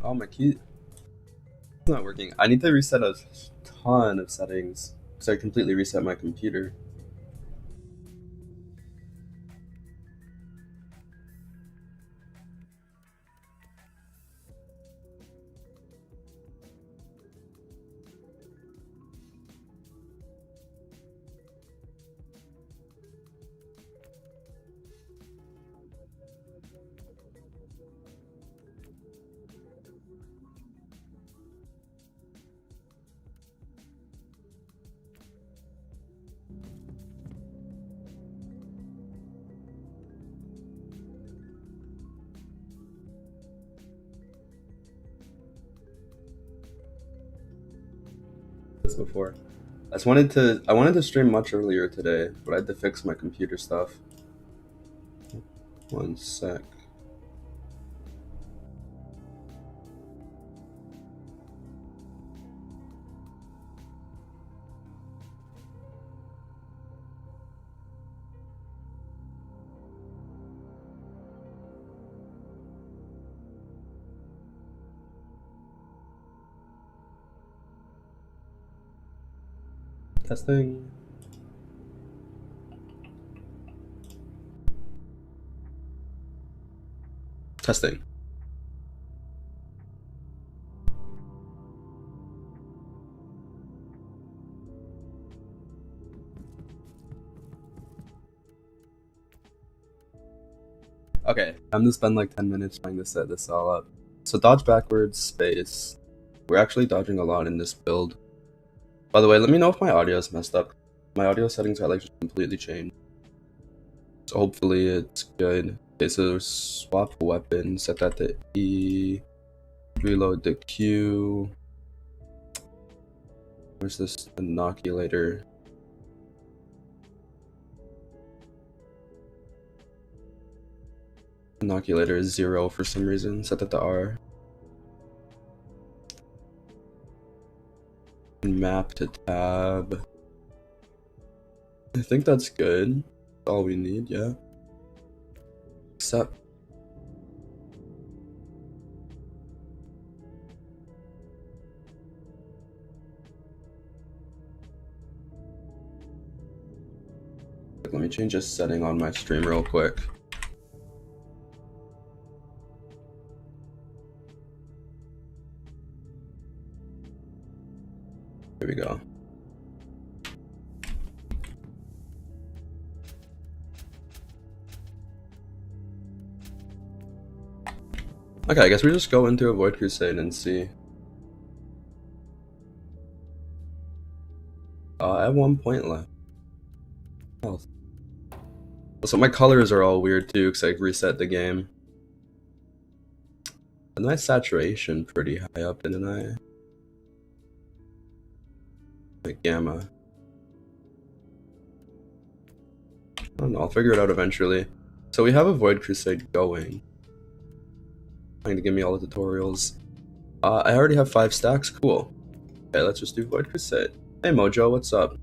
Oh, my key is not working. I need to reset a ton of settings. So I completely reset my computer. This before. I wanted to stream much earlier today, but I had to fix my computer stuff. One sec. Testing. Testing. Okay, I'm gonna spend like 10 minutes trying to set this all up. So dodge backwards, space. We're actually dodging a lot in this build. By the way, let me know if my audio is messed up. My audio settings are like just completely changed. So hopefully it's good. Okay, so swap weapon, set that to E, reload to Q. Where's this inoculator? Inoculator is 0 for some reason, set that to R. Map to tab. I think that's good. All we need, yeah. Except let me change this setting on my stream real quick. Here we go. Okay, I guess we just go into a Void Crusade and see. I have 1 point left. Oh. So my colors are all weird too, because I reset the game. And my saturation pretty high up, didn't I? Like gamma. I don't know, I'll figure it out eventually. So we have a Void Crusade going. Trying to give me all the tutorials. I already have 5 stacks, cool. Okay, let's just do Void Crusade. Hey Mojo, what's up?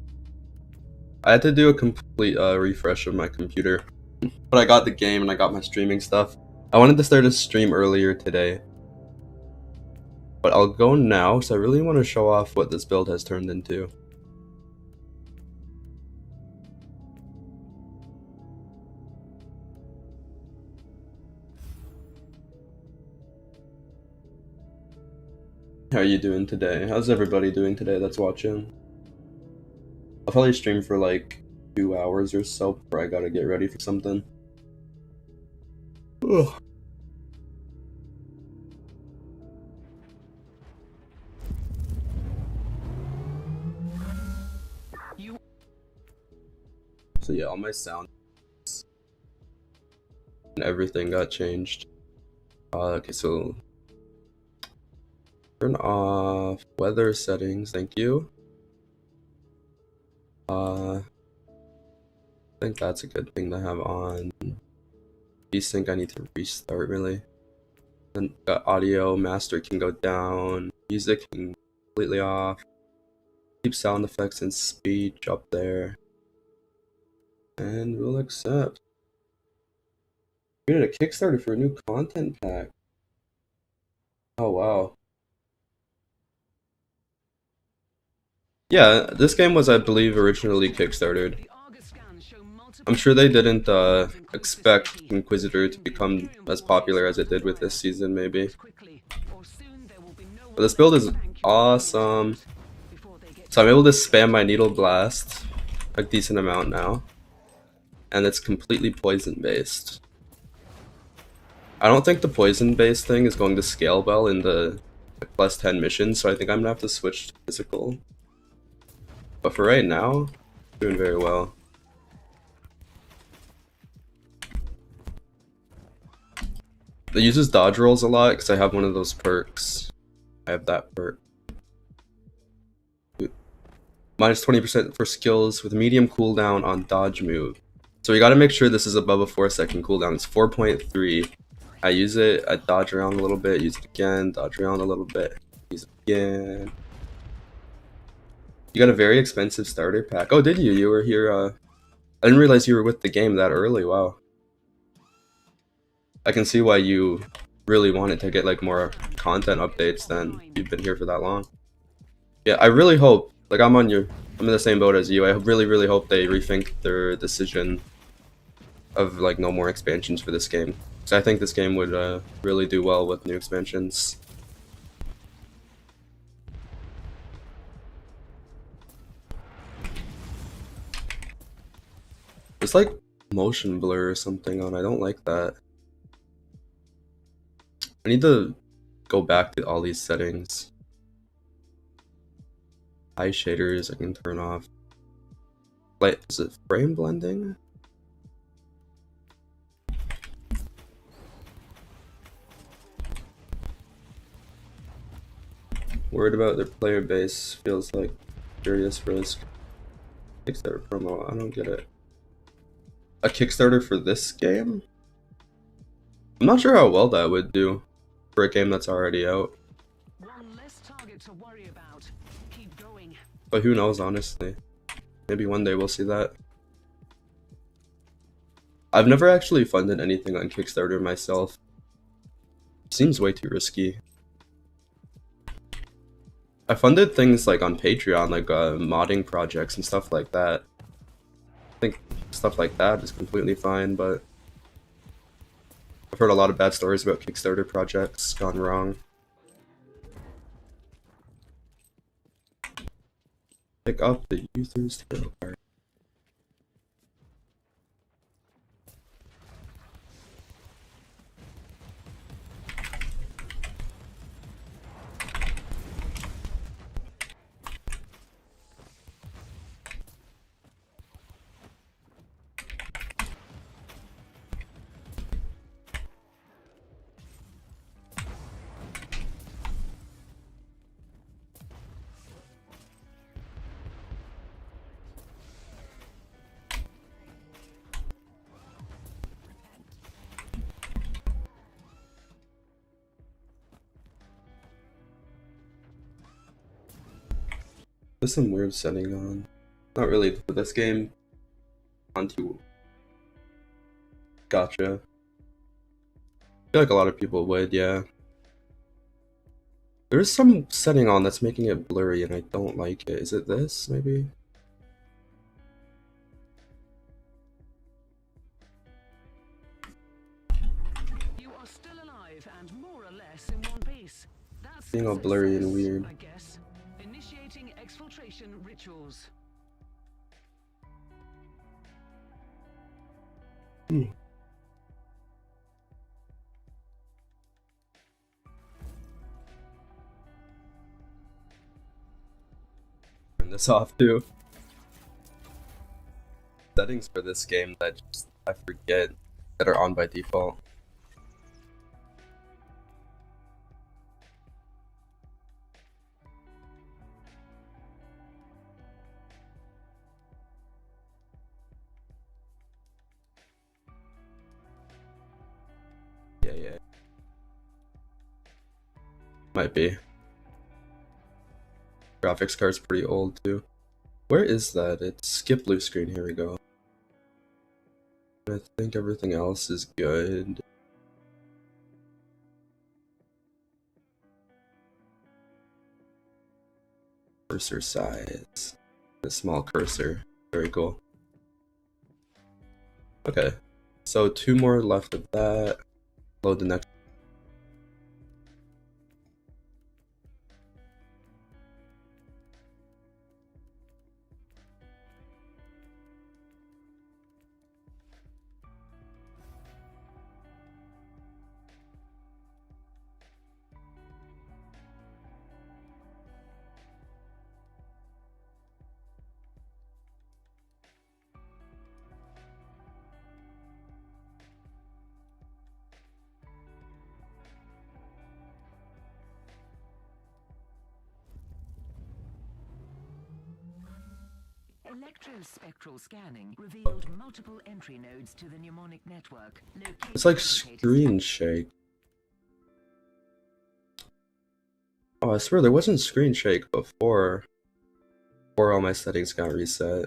I had to do a complete refresh of my computer. But I got the game and I got my streaming stuff. I wanted to start a stream earlier today. But I'll go now, because I really want to show off what this build has turned into. How are you doing today? How's everybody doing today that's watching? I'll probably stream for like 2 hours or so before I gotta get ready for something. Ugh. So yeah, all my sound and everything got changed. Okay, so turn off weather settings, thank you. I think that's a good thing to have on. Desync I need to restart really. Then got audio, master can go down, music can completely off. Keep sound effects and speech up there. And we'll accept. We did a Kickstarter for a new content pack. Oh wow. Yeah, this game was, I believe, originally Kickstarted. I'm sure they didn't expect Inquisitor to become as popular as it did with this season, maybe. But this build is awesome. So I'm able to spam my Needle Blast a decent amount now. And it's completely poison based. I don't think the poison based thing is going to scale well in the plus 10 missions, so I think I'm gonna have to switch to physical. But for right now, doing very well. It uses dodge rolls a lot because I have one of those perks. I have that perk. Minus 20% for skills with medium cooldown on dodge move. So we gotta make sure this is above a 4-second cooldown. It's 4.3. I use it, I dodge around a little bit, use it again, dodge around a little bit, use it again. You got a very expensive starter pack. Oh, did you? You were here, I didn't realize you were with the game that early, wow. I can see why you really wanted to get like more content updates than you've been here for that long. Yeah, I really hope, like I'm in the same boat as you. I really hope they rethink their decision of like no more expansions for this game. Because I think this game would really do well with new expansions. It's like motion blur or something on. I don't like that. I need to go back to all these settings. Eye shaders I can turn off. Like, is it frame blending? Worried about their player base, feels like serious risk. Kickstarter promo, I don't get it. A Kickstarter for this game? I'm not sure how well that would do for a game that's already out. One less target to worry about. Keep going. But who knows, honestly. Maybe one day we'll see that. I've never actually funded anything on Kickstarter myself. Seems way too risky. I funded things like on Patreon, like modding projects and stuff like that. I think stuff like that is completely fine, but I've heard a lot of bad stories about Kickstarter projects gone wrong. Pick up the user's tarot card. There's some weird setting on. Not really for this game. Onto Gotcha. I feel like a lot of people would, yeah. There's some setting on that's making it blurry and I don't like it. Is it this, maybe? You are still alive and more or less in one piece. That's Being all blurry and weird. I guess. Initiating exfiltration rituals. Turn this off too. Settings for this game that just, I forget that are on by default. Yeah. Might be. Graphics card's pretty old too. Where is that? It's skip blue screen, here we go. I think everything else is good. Cursor size. A small cursor. Very cool. Okay. So 2 more left of that. Load the next. Electrospectral scanning revealed multiple entry nodes to the mnemonic network. It's like screen shake. Oh, I swear there wasn't screen shake before all my settings got reset.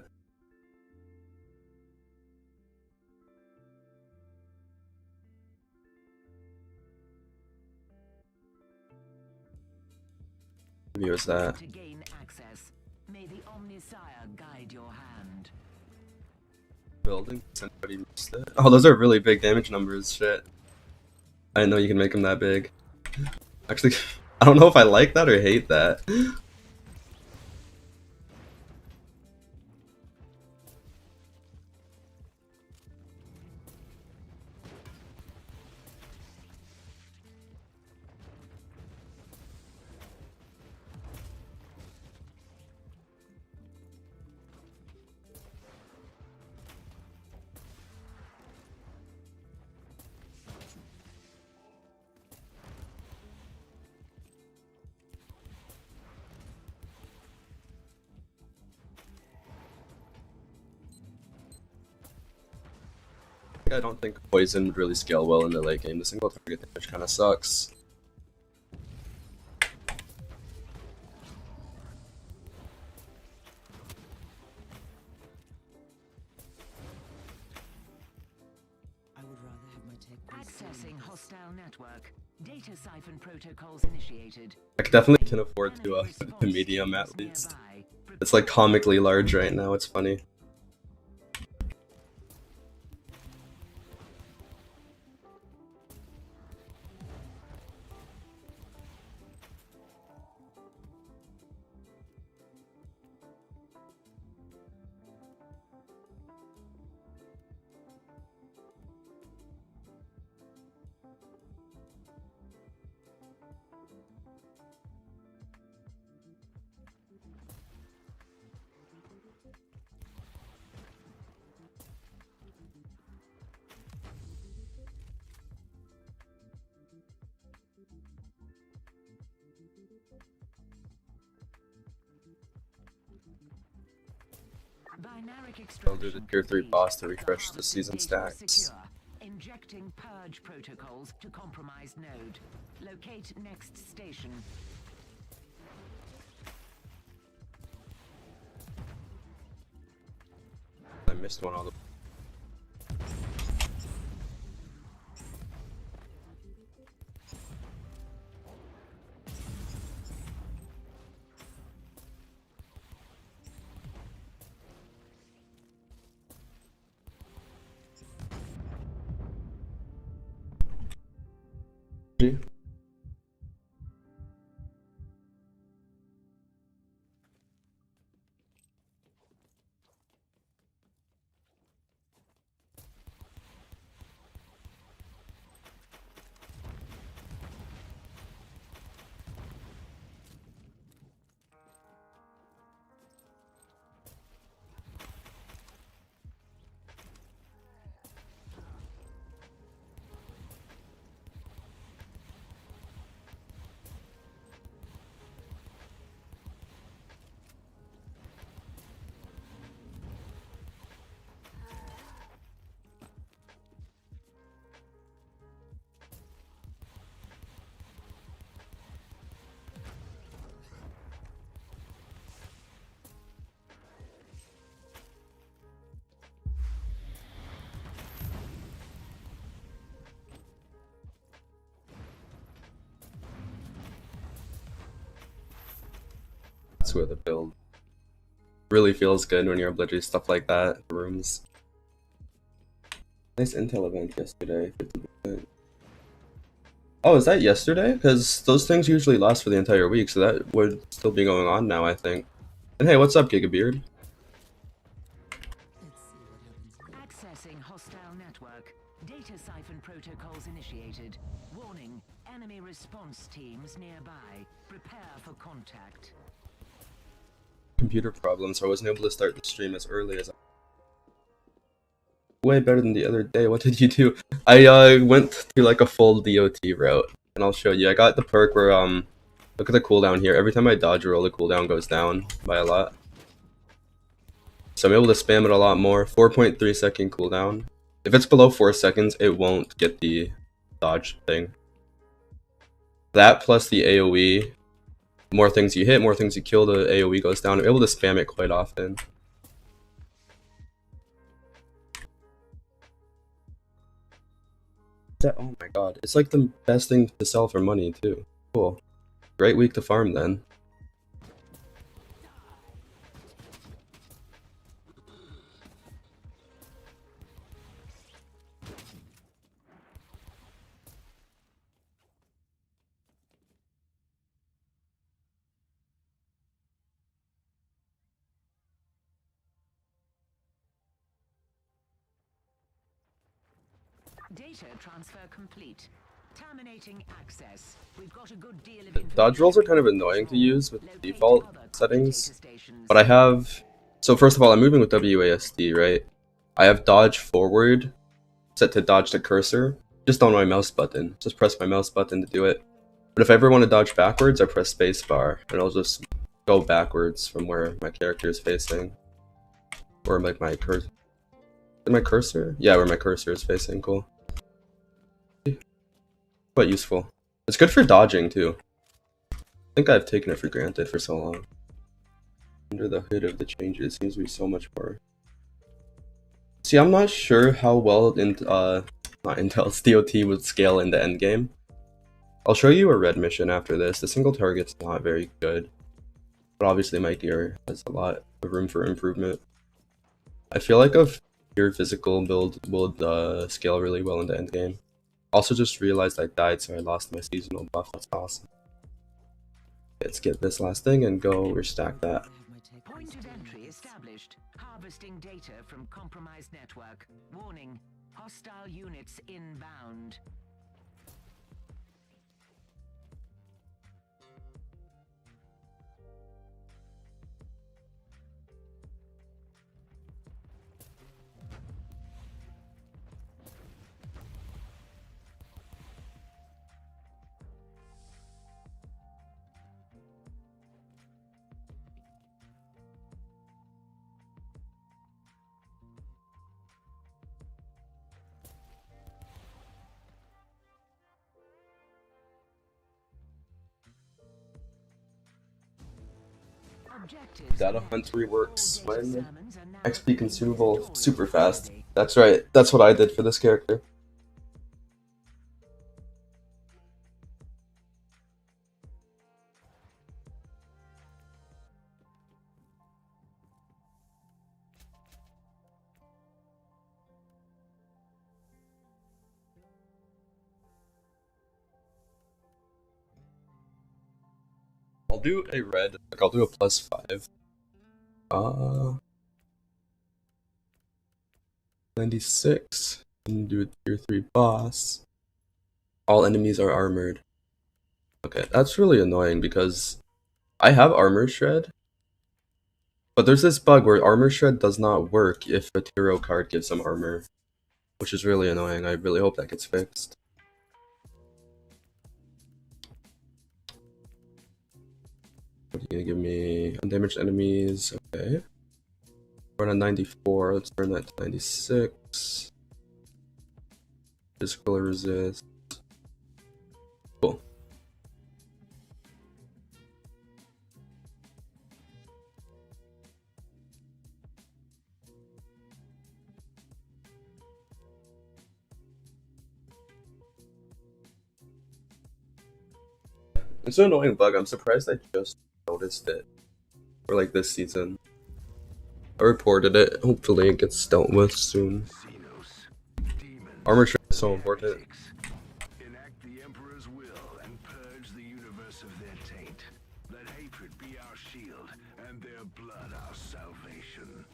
Maybe it was that. To gain access, may the Omnissiah guide your hand. Building. Somebody missed it. Oh, those are really big damage numbers. Shit. I didn't know you can make them that big. Actually, I don't know if I like that or hate that. I don't think poison would really scale well in the late game. The single target damage kind of sucks. I would rather have my tech be Accessing hostile network. Data siphon protocols initiated. I definitely can afford to the medium at least. It's like comically large right now. It's funny. I'll do the tier 3 boss to refresh the season stacks. Injecting purge protocols to compromised node. Locate next station. I missed one all the. That's where the build really feels good when you're able to do stuff like that. Rooms. Nice intel event yesterday. 50%. Oh, is that yesterday? Because those things usually last for the entire week, so that would still be going on now, I think. And hey, what's up, Gigabeard? Let's see what happens here. Accessing hostile network. Data siphon protocols initiated. Warning, enemy response teams nearby. Prepare for contact. Computer problems, so I wasn't able to start the stream as early as I... Way better than the other day. What did you do? I went through like a full DOT route, and I'll show you. I got the perk where look at the cooldown here. Every time I dodge roll, the cooldown goes down by a lot. So I'm able to spam it a lot more. 4.3 second cooldown. If it's below 4 seconds, it won't get the dodge thing. That plus the AoE. More things you hit, more things you kill, the AoE goes down. I'm able to spam it quite often. Oh my god, it's like the best thing to sell for money too. Cool. Great week to farm then. Data transfer complete. Terminating access. We've got a good deal of Dodge rolls are kind of annoying to use with the default settings, but I have... So first of all, I'm moving with WASD, right? I have dodge forward set to dodge to cursor, just on my mouse button. Just press my mouse button to do it. But if I ever want to dodge backwards, I press spacebar, and I'll just go backwards from where my character is facing. Or like my cursor. My cursor? Yeah, where my cursor is facing, cool. Quite useful. It's good for dodging too. I think I've taken it for granted for so long. Under the hood of the changes, it seems to be so much more. See, I'm not sure how well not Intel's DOT would scale into endgame. I'll show you a red mission after this. The single target's not very good, but obviously my gear has a lot of room for improvement. I feel like your physical build would scale really well into endgame. Also just realized I died, so I lost my seasonal buff. That's awesome. Let's get this last thing and go restack that. I have my tech Point of restored. entry established. Harvesting data from compromised network. Warning, hostile units inbound. Objectives Data met. hunt reworks All data when sermons are now XP consumable stored super fast. securely. That's right. That's what I did for this character. I'll do a red. Like I'll do a +5. 96. And do a tier 3 boss. All enemies are armored. Okay, that's really annoying because I have armor shred, but there's this bug where armor shred does not work if a hero card gives them armor, which is really annoying. I really hope that gets fixed. What are you gonna give me? Undamaged enemies. Okay. We're on 94. Let's turn that to 96. Physical resist. Cool. It's an annoying bug. I'm surprised I just noticed it for like this season. I reported it. Hopefully it gets dealt with soon. Armor shred is so important. Enact the Emperor's will and purge the universe of their taint. Let hatred be our shield and their blood our salvation.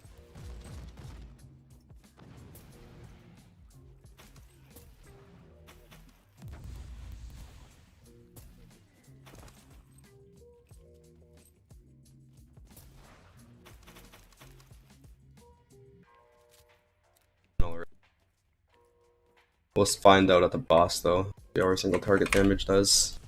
We'll find out at the boss though. See how our single target damage does.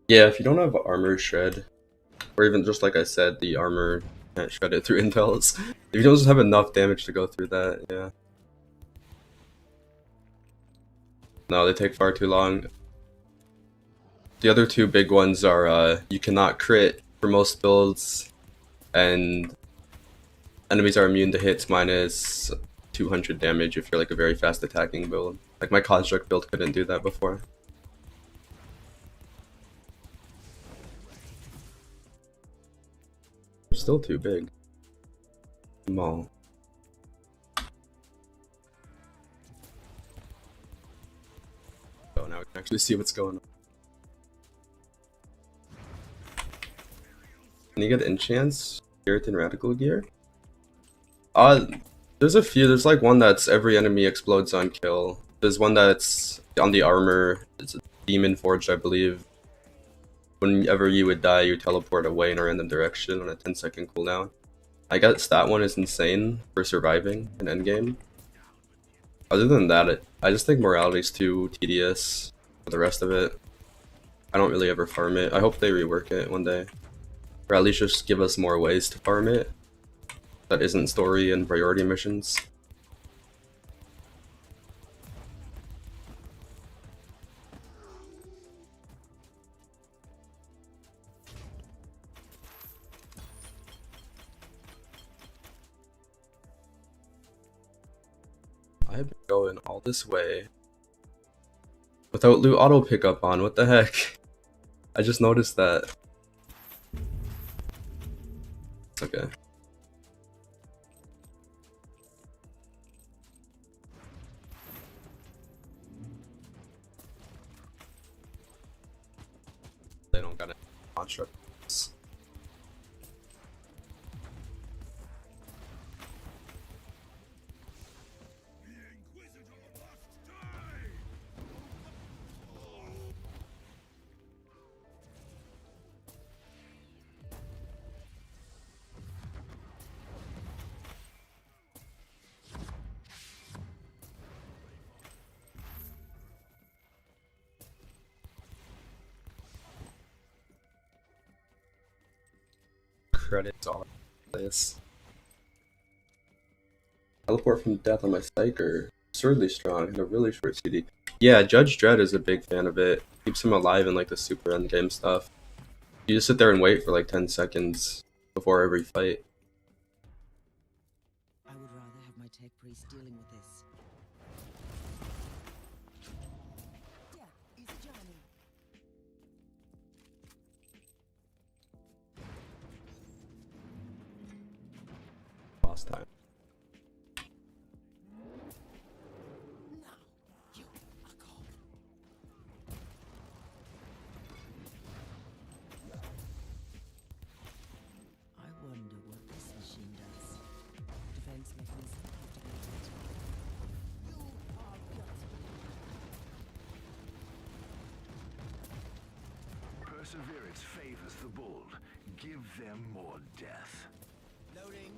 Yeah, if you don't have armor shred, or even just like I said, the armor can't shred it through intels. If you don't just have enough damage to go through that, yeah. No, they take far too long. The other two big ones are you cannot crit for most builds, and enemies are immune to hits minus 200 damage if you're like a very fast attacking build. Like my construct build couldn't do that before. They're still too big. Small. Oh, now we can actually see what's going on. Can you get enchants? Puritan Radical Gear? There's a few. There's like one that's every enemy explodes on kill. There's one that's on the armor. It's a Demon Forged, I believe. Whenever you would die, you teleport away in a random direction on a 10-second cooldown. I guess that one is insane for surviving an endgame. Other than that, I just think morality's too tedious for the rest of it. I don't really ever farm it. I hope they rework it one day. Or at least just give us more ways to farm it that isn't story and priority missions. I've been going all this way without loot auto pickup on. What the heck? I just noticed that. Okay. They don't got any constructs. Credits on this. Teleport from death on my psych are absurdly strong and a really short CD. Yeah, Judge Dredd is a big fan of it. Keeps him alive in like the super endgame stuff. You just sit there and wait for like 10 seconds before every fight. I would rather have my tech priest dealing with this. Death is a journey. Boss time. Perseverance favors the bold. Give them more death. Loading.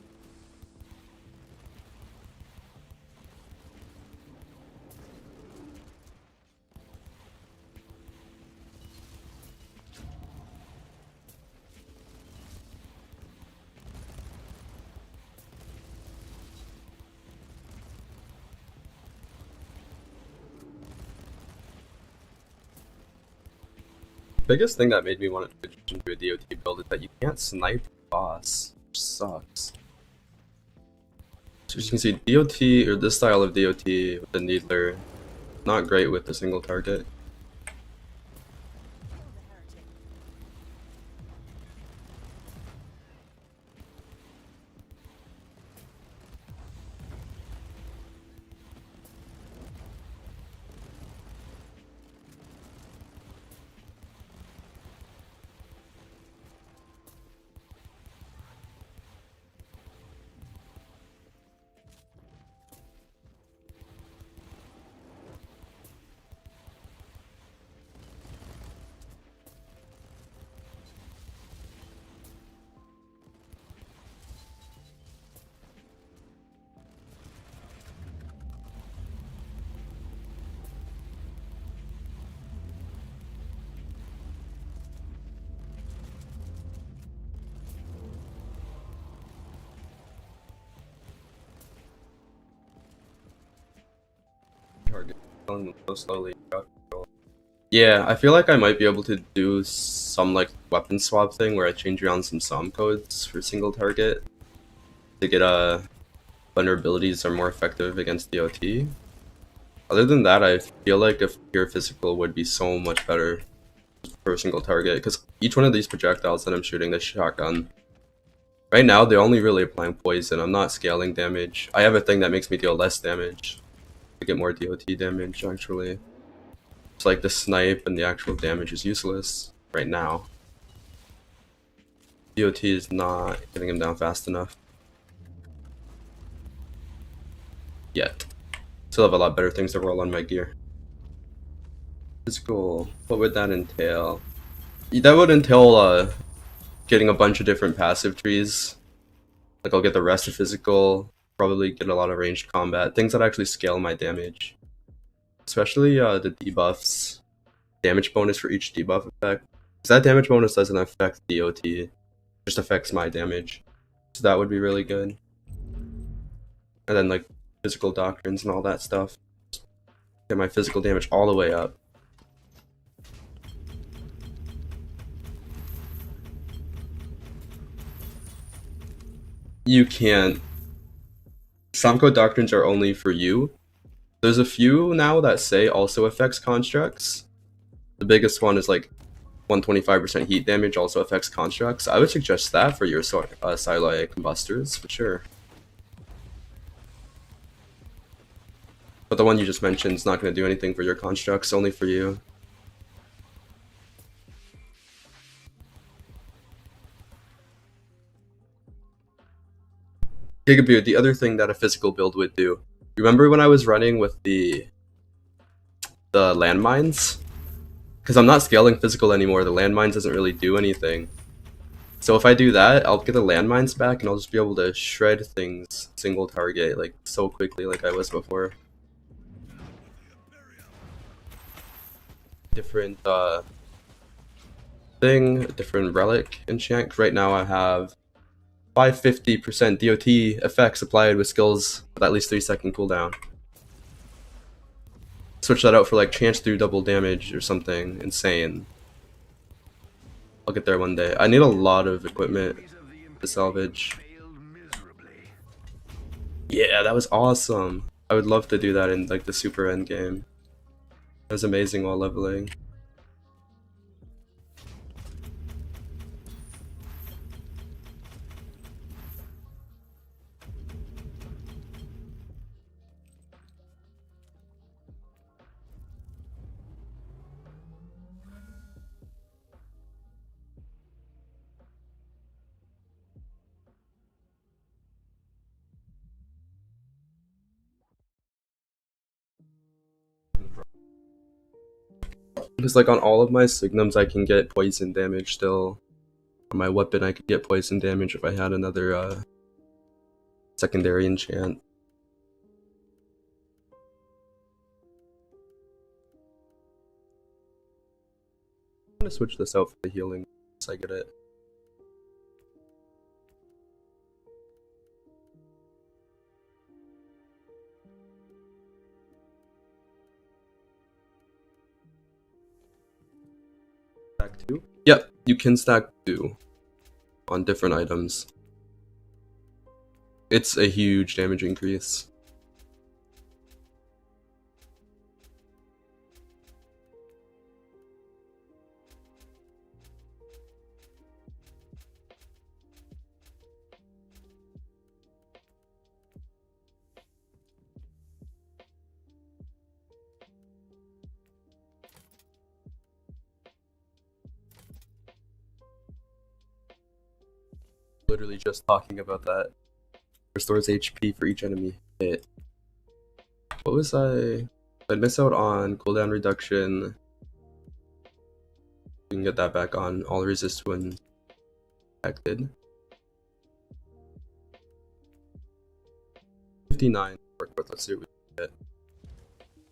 Biggest thing that made me want to switch into a DOT build is that you can't snipe the boss, which sucks. So as you can see, DOT, or this style of DOT with the Needler, not great with a single target. Kill the heretic. Target killing them so slowly. Yeah, I feel like I might be able to do some like weapon swap thing where I change around some SOM codes for single target to get vulnerabilities are more effective against DOT. Other than that, I feel like a pure physical would be so much better for a single target because each one of these projectiles that I'm shooting, this shotgun, right now they're only really applying poison. I'm not scaling damage. I have a thing that makes me deal less damage to get more DOT damage actually. It's like the snipe and the actual damage is useless right now. DOT is not getting him down fast enough yet. Still have a lot better things to roll on my gear. Physical, what would that entail? That would entail getting a bunch of different passive trees. Like I'll get the rest of physical, probably get a lot of ranged combat, things that actually scale my damage. Especially the debuffs, damage bonus for each debuff effect. Because that damage bonus doesn't affect DOT, it just affects my damage. So that would be really good. And then like physical doctrines and all that stuff. Get my physical damage all the way up. You can't. SOM code doctrines are only for you. There's a few now that say also affects constructs. The biggest one is like 125% heat damage also affects constructs. I would suggest that for your Siloy combustors for sure. But the one you just mentioned is not going to do anything for your constructs, only for you. Gigabeard, the other thing that a physical build would do. Remember when I was running with the landmines? Because I'm not scaling physical anymore, the landmines doesn't really do anything. So if I do that, I'll get the landmines back and I'll just be able to shred things single target like so quickly like I was before. Different different relic enchant. Right now I have 550% DOT effects applied with skills with at least 3-second cooldown. Switch that out for like chance through double damage or something insane. I'll get there one day. I need a lot of equipment to salvage. Yeah, that was awesome. I would love to do that in like the super end game. It was amazing while leveling. Because like on all of my signums I can get poison damage still. On my weapon I could get poison damage if I had another secondary enchant. I'm gonna switch this out for the healing once I get it. Stack 2? Yep, you can stack 2 on different items. It's a huge damage increase. Literally just talking about that. Restores HP for each enemy hit. What was I? I'd miss out on cooldown reduction. We can get that back on. All resist when affected. 59. Work with. Let's see what we can get.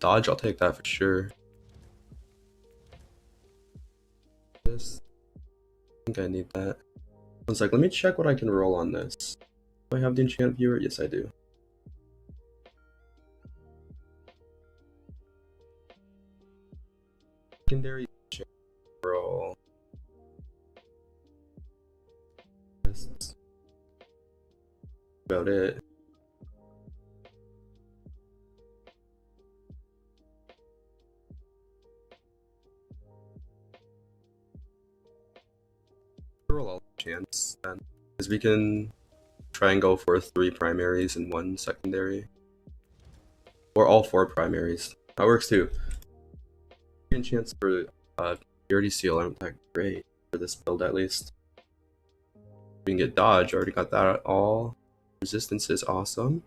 Dodge, I'll take that for sure. This. I think I need that. One sec, let me check what I can roll on this. Do I have the enchant viewer? Yes, I do. Secondary enchant roll. That's about it. Roll all chance then, because we can try and go for 3 primaries and 1 secondary, or all 4 primaries. That works too. Chance for Purity Seal aren't that great for this build at least. We can get dodge. Already got that at all. Resistance is awesome.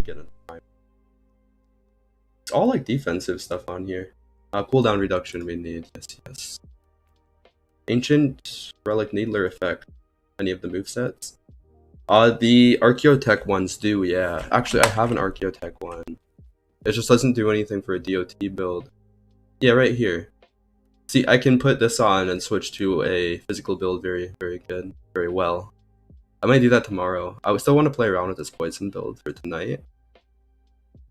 Get a prime. It's all like defensive stuff on here. Cooldown reduction we need. Yes. Ancient Relic Needler effect. Any of the movesets? The Archaeotech ones do, yeah. Actually, I have an Archaeotech one. It just doesn't do anything for a DOT build. Yeah, right here. See, I can put this on and switch to a physical build very, very good. Very well. I might do that tomorrow. I would still want to play around with this poison build for tonight.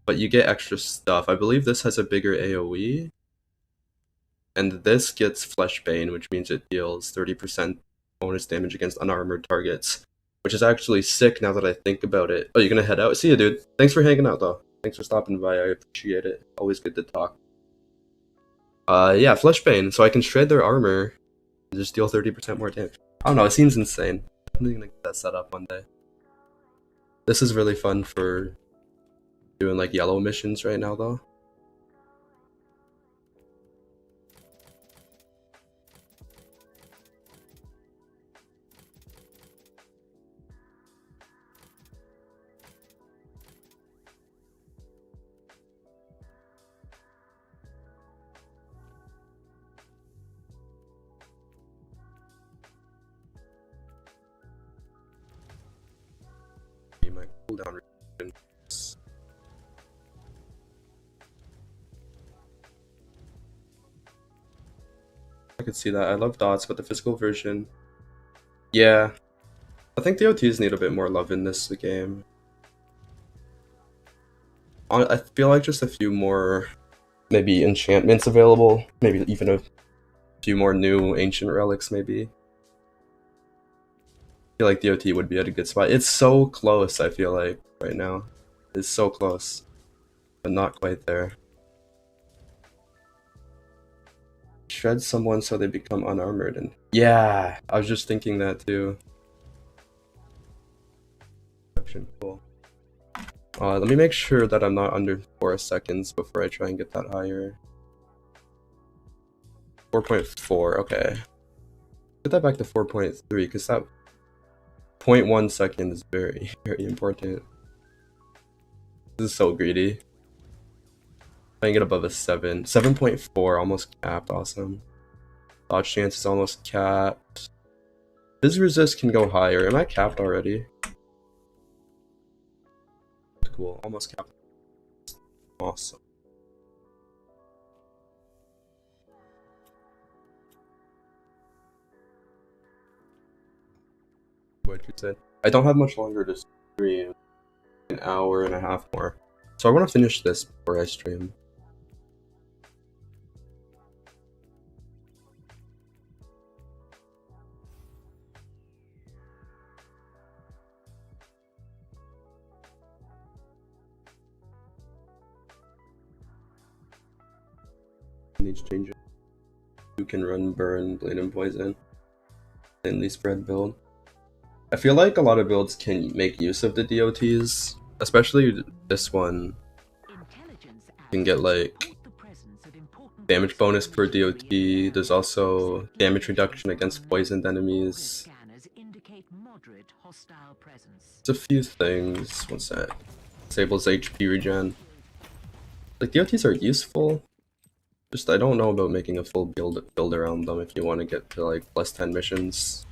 But you get extra stuff. I believe this has a bigger AoE. And this gets Fleshbane, which means it deals 30% bonus damage against unarmored targets. Which is actually sick now that I think about it. Oh, you're gonna head out? See ya, dude. Thanks for hanging out, though. Thanks for stopping by, I appreciate it. Always good to talk. Yeah, Fleshbane, so I can shred their armor and just deal 30% more damage. I don't know, it seems insane. I'm gonna get that set up one day. This is really fun for doing like yellow missions right now, though. My cooldown reduction. I could see that. I love dots, but the physical version. Yeah. I think the OTs need a bit more love in this game. I feel like just a few more, maybe enchantments available. Maybe even a few more new ancient relics, maybe. I feel like DOT would be at a good spot. It's so close, I feel like, right now. It's so close, but not quite there. Shred someone so they become unarmored, and yeah, I was just thinking that too. Cool. Let me make sure that I'm not under 4 seconds before I try and get that higher. 4.4, okay. Get that back to 4.3, because that 0.1 second is very, very important. This is so greedy. Trying to get above a 7. 7.4, almost capped, awesome. Dodge chance is almost capped. His resist can go higher. Am I capped already? Cool, almost capped. Awesome. What you said. I don't have much longer to stream. An hour and a half more. So I want to finish this before I stream. Needs changing. You can run, burn, blade and poison. Thinly spread build. I feel like a lot of builds can make use of the DOTs, especially this one. You can get like damage bonus per DOT. There's also damage reduction against poisoned enemies. It's a few things. What's that? Disables HP regen. Like DOTs are useful. Just I don't know about making a full build around them if you want to get to like plus 10 missions.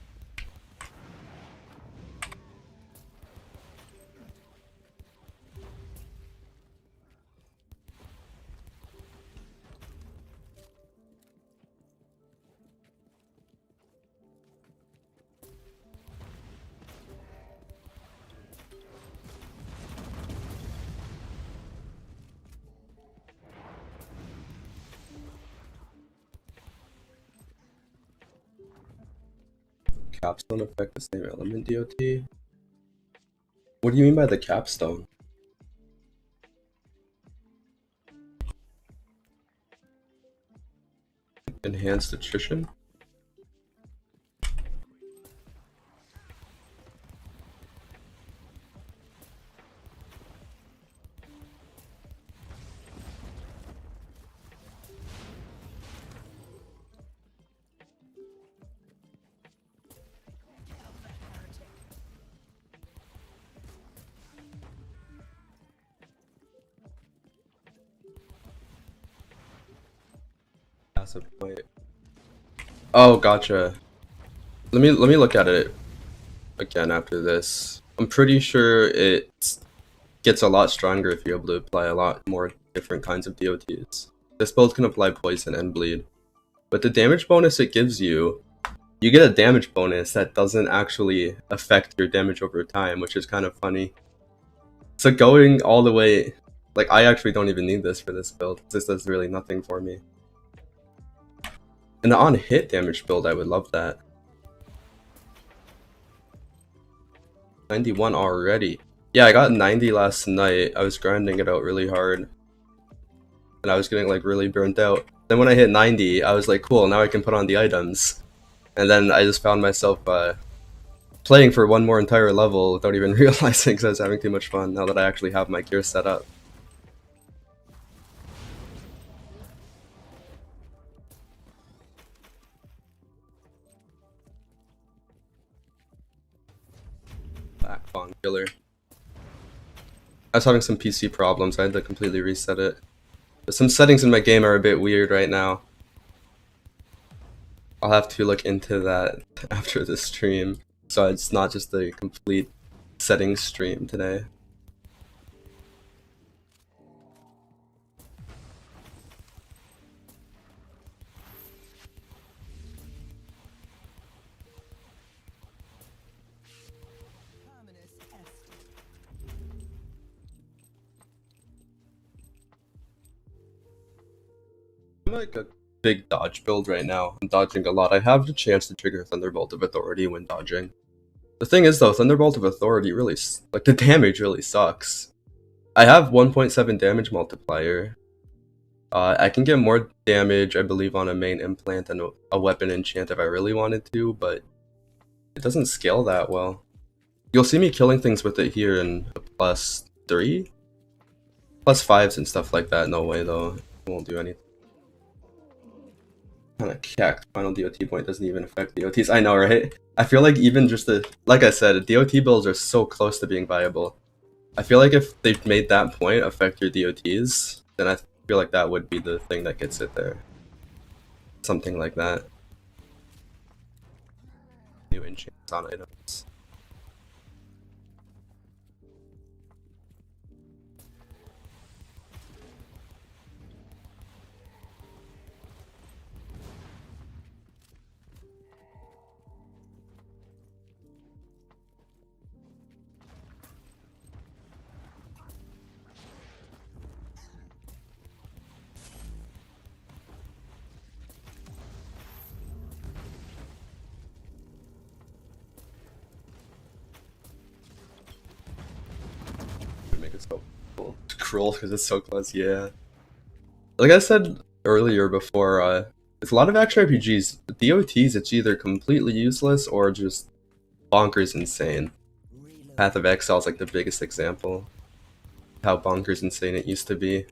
Capstone affect the same element DOT? What do you mean by the capstone? Enhanced attrition? Point. Oh, gotcha. Let me look at it again after this. I'm pretty sure it gets a lot stronger if you're able to apply a lot more different kinds of DOTs. This build can apply poison and bleed, but the damage bonus it gives you, you get a damage bonus that doesn't actually affect your damage over time, which is kind of funny. So going all the way, like I actually don't even need this for this build. This does really nothing for me. And the on-hit damage build, I would love that. 91 already. Yeah, I got 90 last night. I was grinding it out really hard. And I was getting like really burnt out. Then when I hit 90, I was like, cool, now I can put on the items. And then I just found myself playing for one more entire level without even realizing because I was having too much fun now that I actually have my gear set up. Backbone killer. I was having some PC problems, I had to completely reset it. But some settings in my game are a bit weird right now. I'll have to look into that after the stream, so it's not just a complete settings stream today. I'm like a big dodge build right now. I'm dodging a lot. I have the chance to trigger Thunderbolt of Authority when dodging. The thing is though, Thunderbolt of Authority really, like the damage really sucks. I have 1.7 damage multiplier. I can get more damage, I believe, on a main implant and a weapon enchant if I really wanted to, but it doesn't scale that well. You'll see me killing things with it here in a +3? +5s and stuff like that, no way though. It won't do anything. Kind of cacked. Final DOT point doesn't even affect DOTs. I know, right? I feel like even just the, like I said, DOT builds are so close to being viable. I feel like if they've made that point affect your DOTs, then feel like that would be the thing that gets it there. Something like that. New enchants on items. Make it so cool. Cruel because it's so close, yeah. Like I said earlier before, it's a lot of action RPGs. DOTs, it's either completely useless or just bonkers insane. Path of Exile is like the biggest example. How bonkers insane it used to be.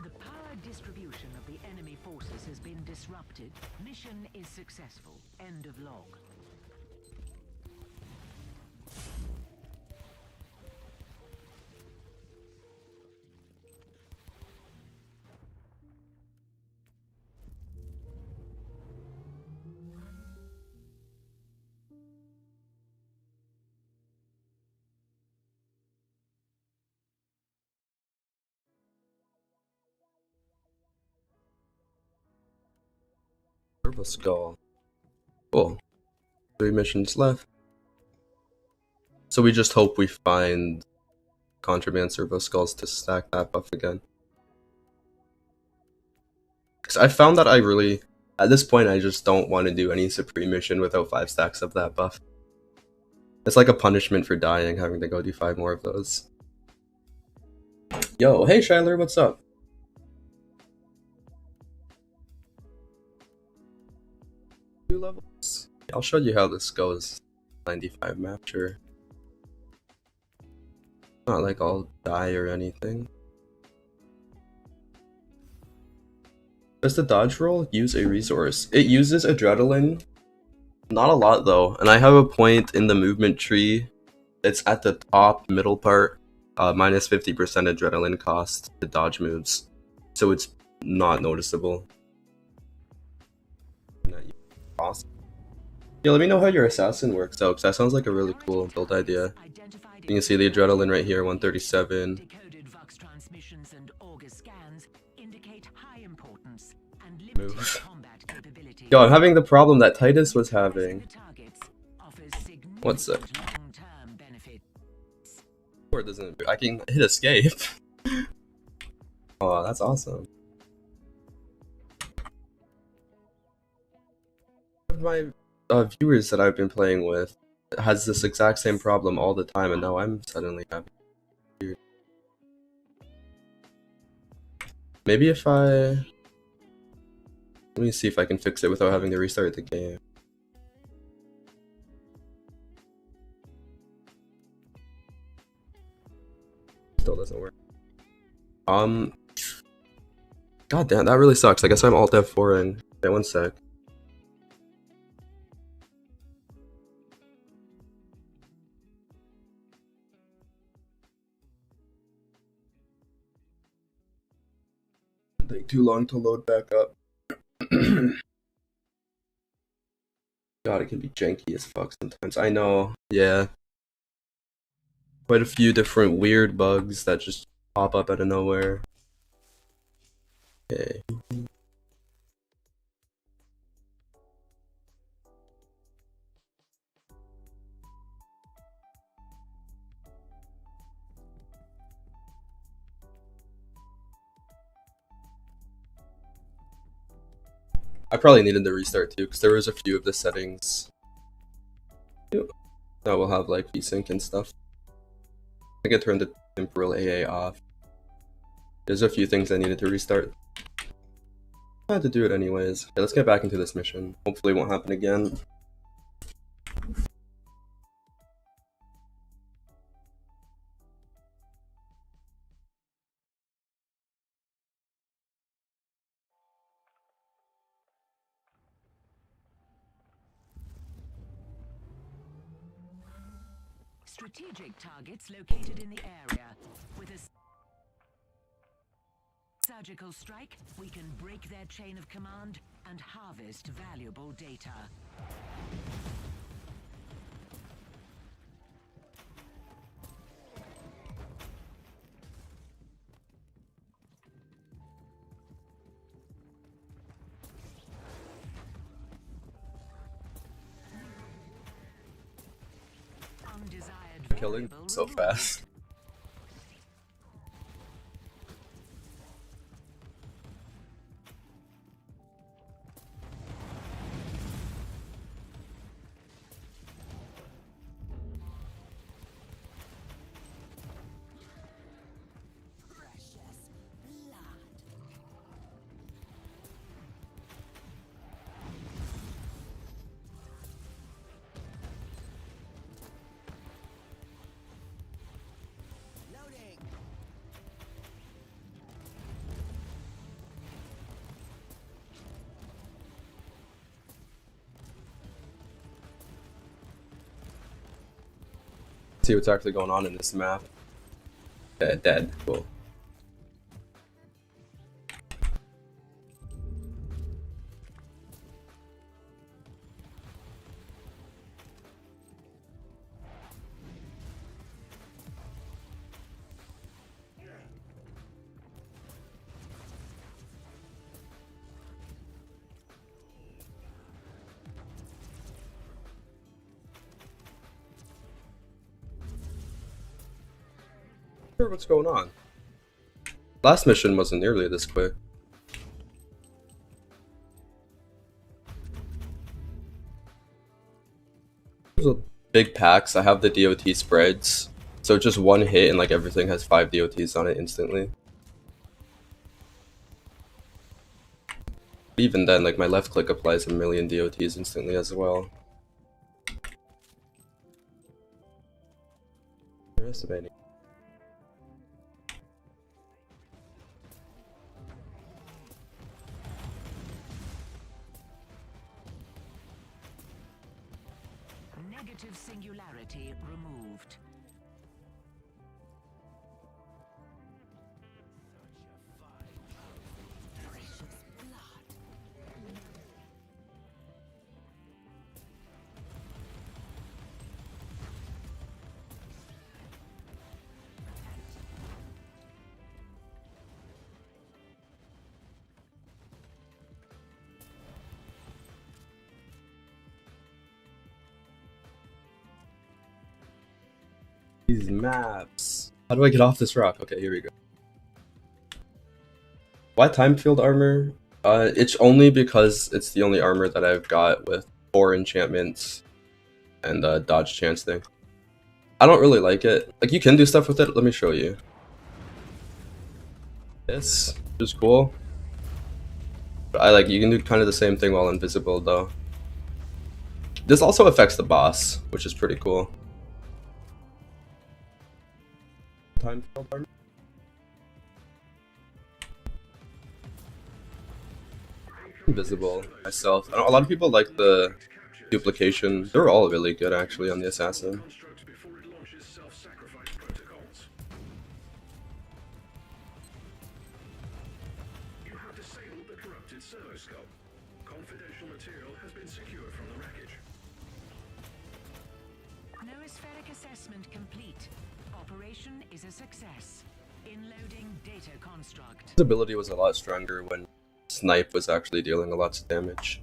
The power distribution of the enemy forces has been disrupted. Mission is successful. End of log. Turbo Skull. Cool. 3 missions left. So we just hope we find Contraband Turbo Skulls to stack that buff again. Because I found that I really, at this point, I just don't want to do any Supreme mission without 5 stacks of that buff. It's like a punishment for dying, having to go do 5 more of those. Yo, hey Shiler, what's up? Two levels. I'll show you how this goes. 95 map, sure. Not like I'll die or anything. Does the dodge roll use a resource? It uses adrenaline. Not a lot though, and I have a point in the movement tree. It's at the top middle part, minus 50% adrenaline cost to dodge moves, so it's not noticeable. Awesome. Yeah, let me know how your assassin works out, because that sounds like a really cool build idea. You can see the adrenaline right here, 137. Decoded Vox transmissions and Augur scans indicate high importance and Move. limited combat capability. Yo, I'm having the problem that Titus was having. What's that? Long-term benefit. Or doesn't I can hit escape. Oh, that's awesome. My viewers that I've been playing with has this exact same problem all the time, and now I'm suddenly having weird. Maybe if I let me see if I can fix it without having to restart the game. Still doesn't work. God damn, that really sucks. I guess I'm Alt F4ing. Okay, one sec. Take too long to load back up. God, it can be janky as fuck sometimes. I know, yeah. Quite a few different weird bugs that just pop up out of nowhere. Okay. I probably needed to restart too, because there was a few of the settings that will have like VSync and stuff. I think I turned the temporal AA off. There's a few things I needed to restart. I had to do it anyways. Okay, let's get back into this mission. Hopefully it won't happen again. strategic targets located in the area. With a surgical strike, we can break their chain of command and harvest valuable data. Undesired Killing variable so removed. fast. Precious blood. Loading. See what's actually going on in this map. Dead. Cool. Sure, what's going on? Last mission wasn't nearly this quick. Those are big packs. I have the DOT spreads, so just one hit and like everything has 5 DOTs on it instantly. Even then, like my left click applies a million DOTs instantly as well. Estimating. Negative singularity removed. Precious blood. These maps. How do I get off this rock? Okay, here we go. Why time field armor? It's only because it's the only armor that I've got with 4 enchantments and dodge chance thing. I don't really like it. Like you can do stuff with it. Let me show you. This is cool. But I like you can do kind of the same thing while invisible though. This also affects the boss, which is pretty cool. Time field armor. Invisible myself. I know a lot of people like the duplication. They're all really good actually on the assassin. Construct before it launches self-sacrifice protocols. You have disabled the corrupted servoscope. Confidential material has been secured from the wreckage. Noospheric assessment complete. Operation is a success. Inloading data construct. His ability was a lot stronger when Snipe was actually dealing a lot of damage.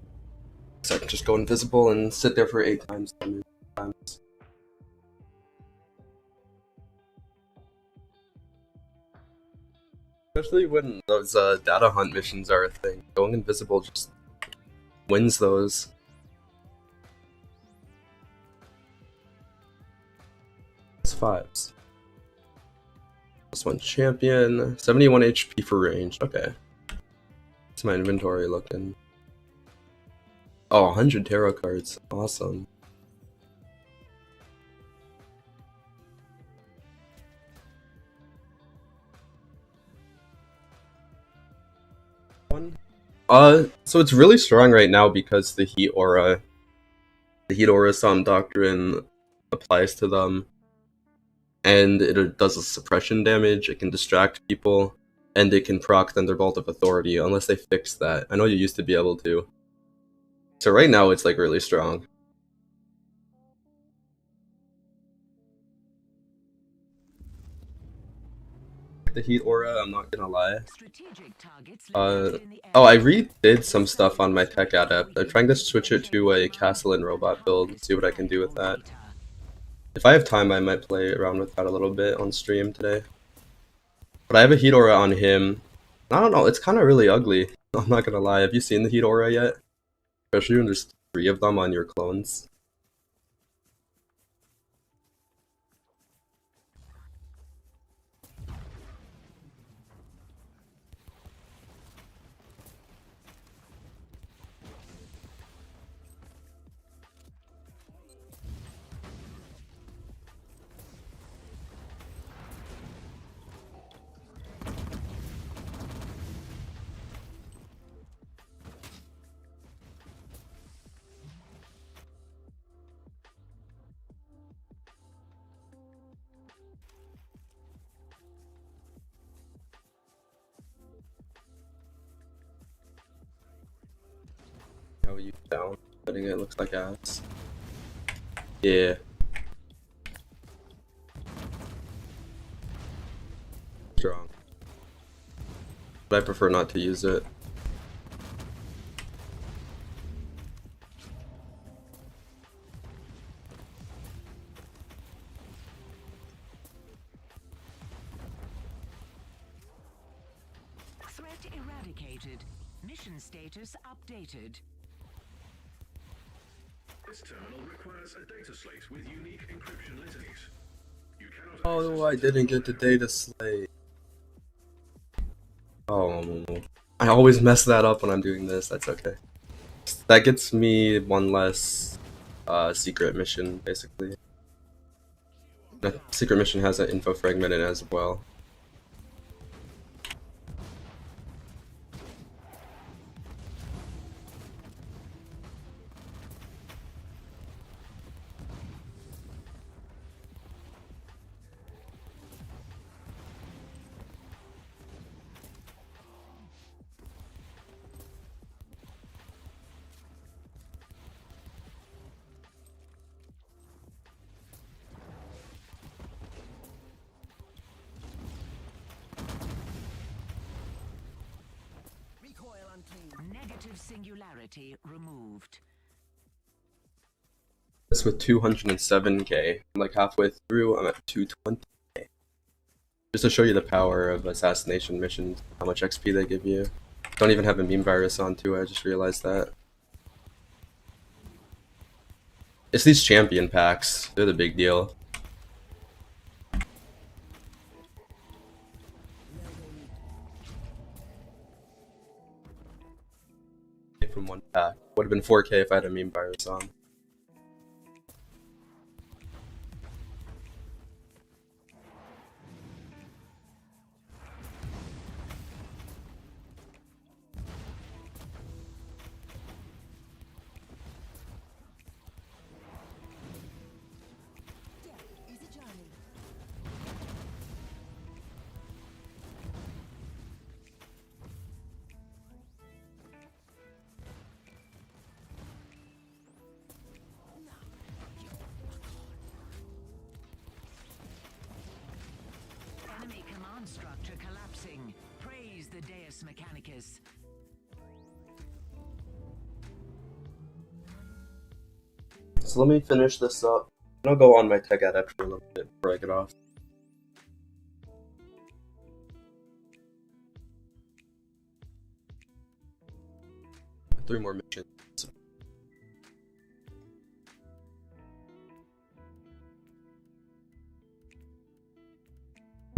So I can just go invisible and sit there for 8 times. Especially when those data hunt missions are a thing. Going invisible just wins those. It's 5s. This one champion, 71 HP for range. Okay. What's my inventory looking? Oh, 100 tarot cards. Awesome. So it's really strong right now because the heat aura Psalm Doctrine applies to them. and it does a suppression damage, it can distract people, and it can proc Thunderbolt of Authority unless they fix that. I know you used to be able to. So right now it's like really strong. The heat aura, I'm not gonna lie. Strategic targets Oh, located in the I area. redid some stuff on my Tech Adept. I'm trying to switch it to a Castle and Robot build, see what I can do with that. If I have time, I might play around with that a little bit on stream today. But I have a heat aura on him. I don't know, it's kind of really ugly. I'm not gonna lie. Have you seen the heat aura yet? Especially when there's 3 of them on your clones. How you down? Letting it looks like ass. Yeah. Strong. But I prefer not to use it. Threat eradicated. Mission status updated. This terminal requires a data slate with unique encryption litanies. You cannot Oh, I didn't get the data slate. Oh, I always mess that up when I'm doing this. That's okay. That gets me one less secret mission, basically. The secret mission has an info fragment in it as well. Negative singularity removed. This with 207k. I'm like halfway through, I'm at 220k. Just to show you the power of assassination missions, how much XP they give you. Don't even have a meme virus on too, I just realized that. It's these champion packs, they're the big deal. From one pack. Would have been 4k if I had a meme virus on. Is a journey. Enemy command structure collapsing. Praise the Deus Mechanicus. So let me finish this up. I'll go on my Tech Adept for a little bit before I get off. Three more missions.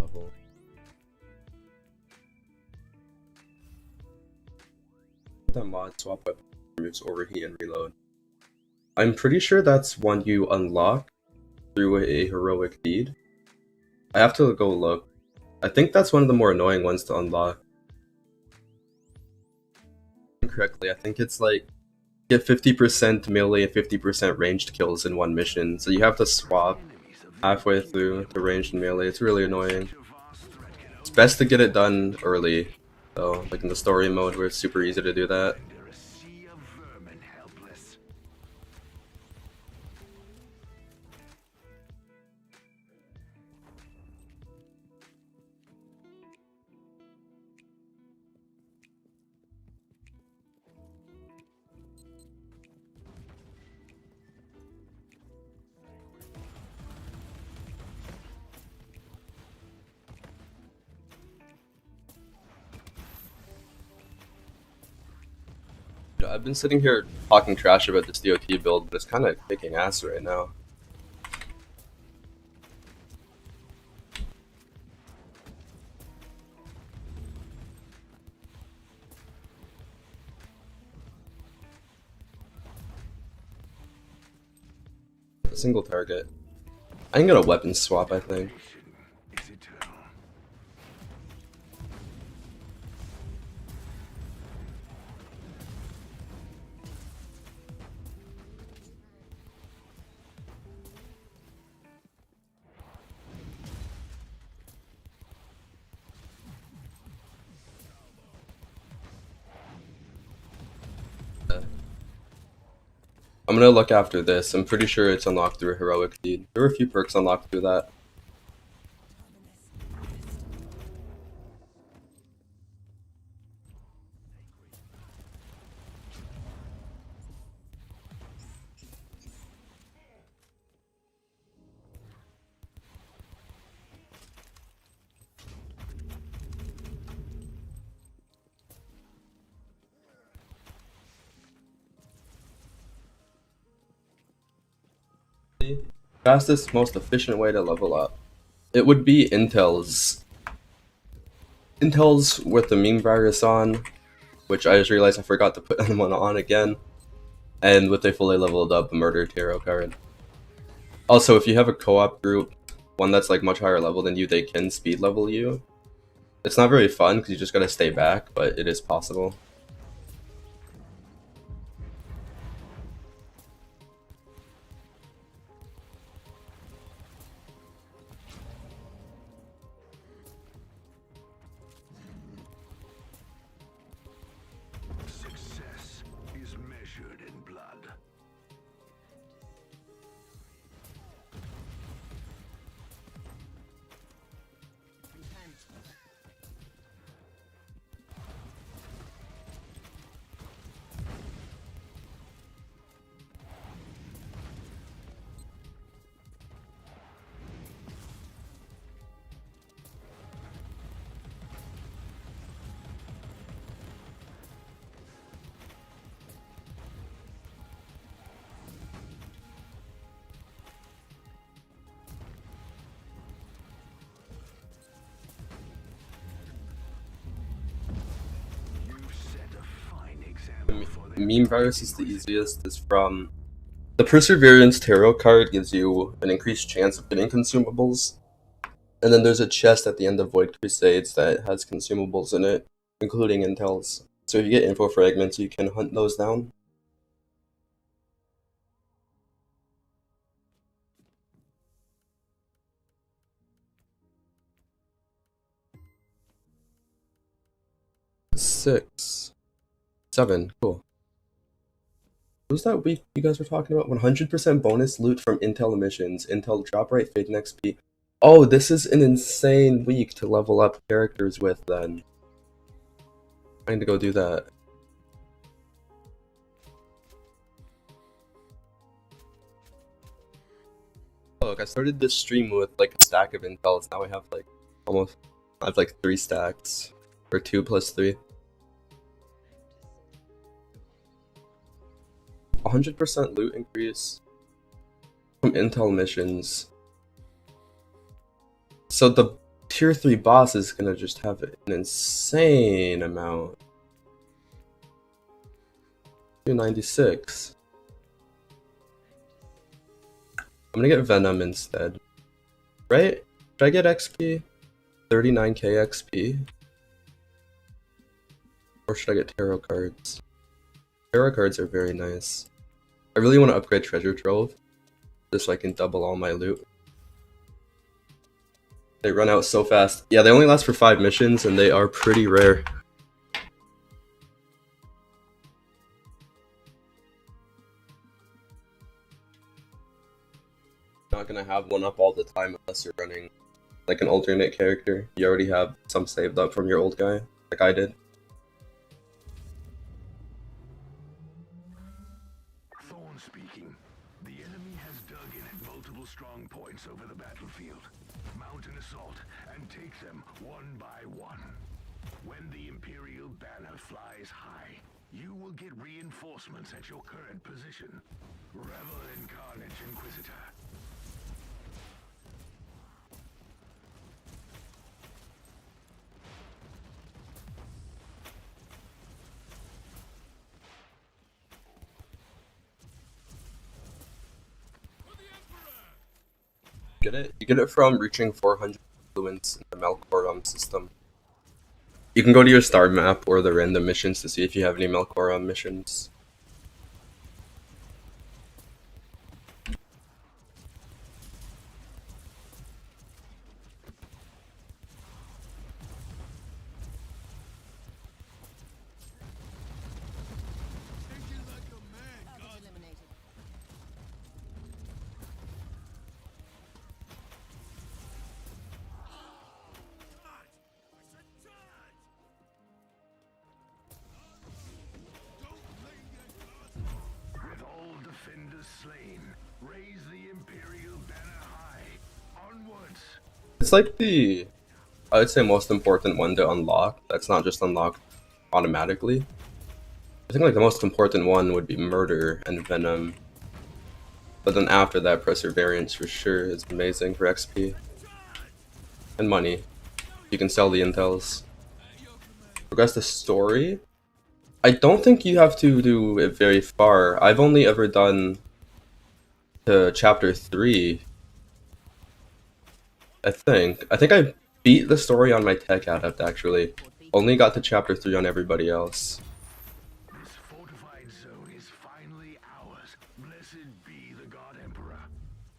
Level. That mod swap weapon removes overheat and reload. I'm pretty sure that's one you unlock through a heroic deed. I have to go look. I think that's one of the more annoying ones to unlock. Correctly, I think it's like get 50% melee and 50% ranged kills in one mission, so you have to swap halfway through the ranged and melee. It's really annoying. It's best to get it done early, though, like in the story mode where it's super easy to do that. Under a sea of vermin helpless. I've been sitting here talking trash about this DOT build, but it's kind of kicking ass right now. Single target. I can get a weapon swap, I think. Is eternal. I'm gonna look after this. I'm pretty sure it's unlocked through Heroic Deed. There were a few perks unlocked through that. Fastest, most efficient way to level up. It would be Intel's with the meme virus on, which I just realized I forgot to put one on again, and with a fully leveled up Murder Tarot card. Also, if you have a co-op group, one that's like much higher level than you, they can speed level you. It's not very fun because you just gotta stay back, but it is possible. Success is measured in blood. You've set a fine example for the Meme virus is the easiest. Is from the Perseverance Tarot card gives you an increased chance of getting consumables, and then there's a chest at the end of Void Crusades that has consumables in it, including Intel's. So if you get info fragments, you can hunt those down. Six, seven, cool. Who's that week you guys were talking about? 100% bonus loot from Intel missions. Intel drop right fade and XP. Oh, this is an insane week to level up characters with then. I need to go do that. Look, I started this stream with like a stack of Intels. Now I have like almost, I have like 3 stacks. Or 2 plus 3. 100% loot increase from Intel missions. So the tier 3 boss is gonna just have an insane amount. 296. I'm gonna get Venom instead. Right? Should I get XP? 39k XP? Or should I get tarot cards? Tarot cards are very nice. I really want to upgrade Treasure Trove, just so I can double all my loot. They run out so fast. Yeah, they only last for 5 missions, and they are pretty rare. Not gonna have one up all the time unless you're running like an alternate character. You already have some saved up from your old guy, like I did. Thorn speaking. The enemy has dug in at multiple strong points over the battlefield. Mount an assault and take them one by one. When the Imperial banner flies high, you will get reinforcements at your current position. Revel in carnage, Inquisitor. Get it? You get it from reaching 400 influence in the Melkoram system. You can go to your star map or the random missions to see if you have any Melkoram missions. With all defenders slain, raise the Imperial banner high. Onwards! It's like the, I would say, most important one to unlock. That's not just unlocked automatically. I think like the most important one would be Murder and Venom. But then after that, Perseverance for sure is amazing for XP. And money. You can sell the intels. Progress the story? I don't think you have to do it very far. I've only ever done to chapter 3. I think I beat the story on my tech adept actually. Only got to chapter 3 on everybody else. This fortified zone is finally ours. Blessed be the God Emperor.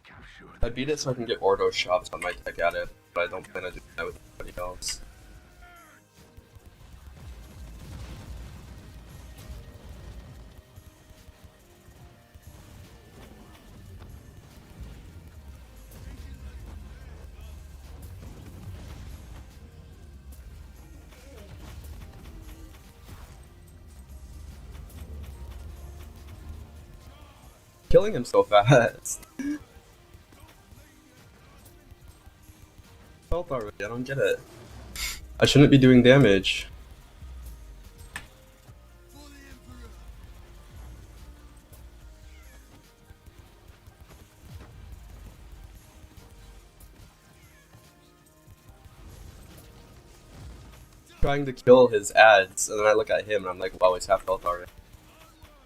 Capture I beat it so I can get Ordo shops on my tech adept, but I don't plan to do that with anybody else. Killing him so fast. Felt already, I don't get it. I shouldn't be doing damage. Trying to kill his ads, and then I look at him and I'm like, wow, he's half health already.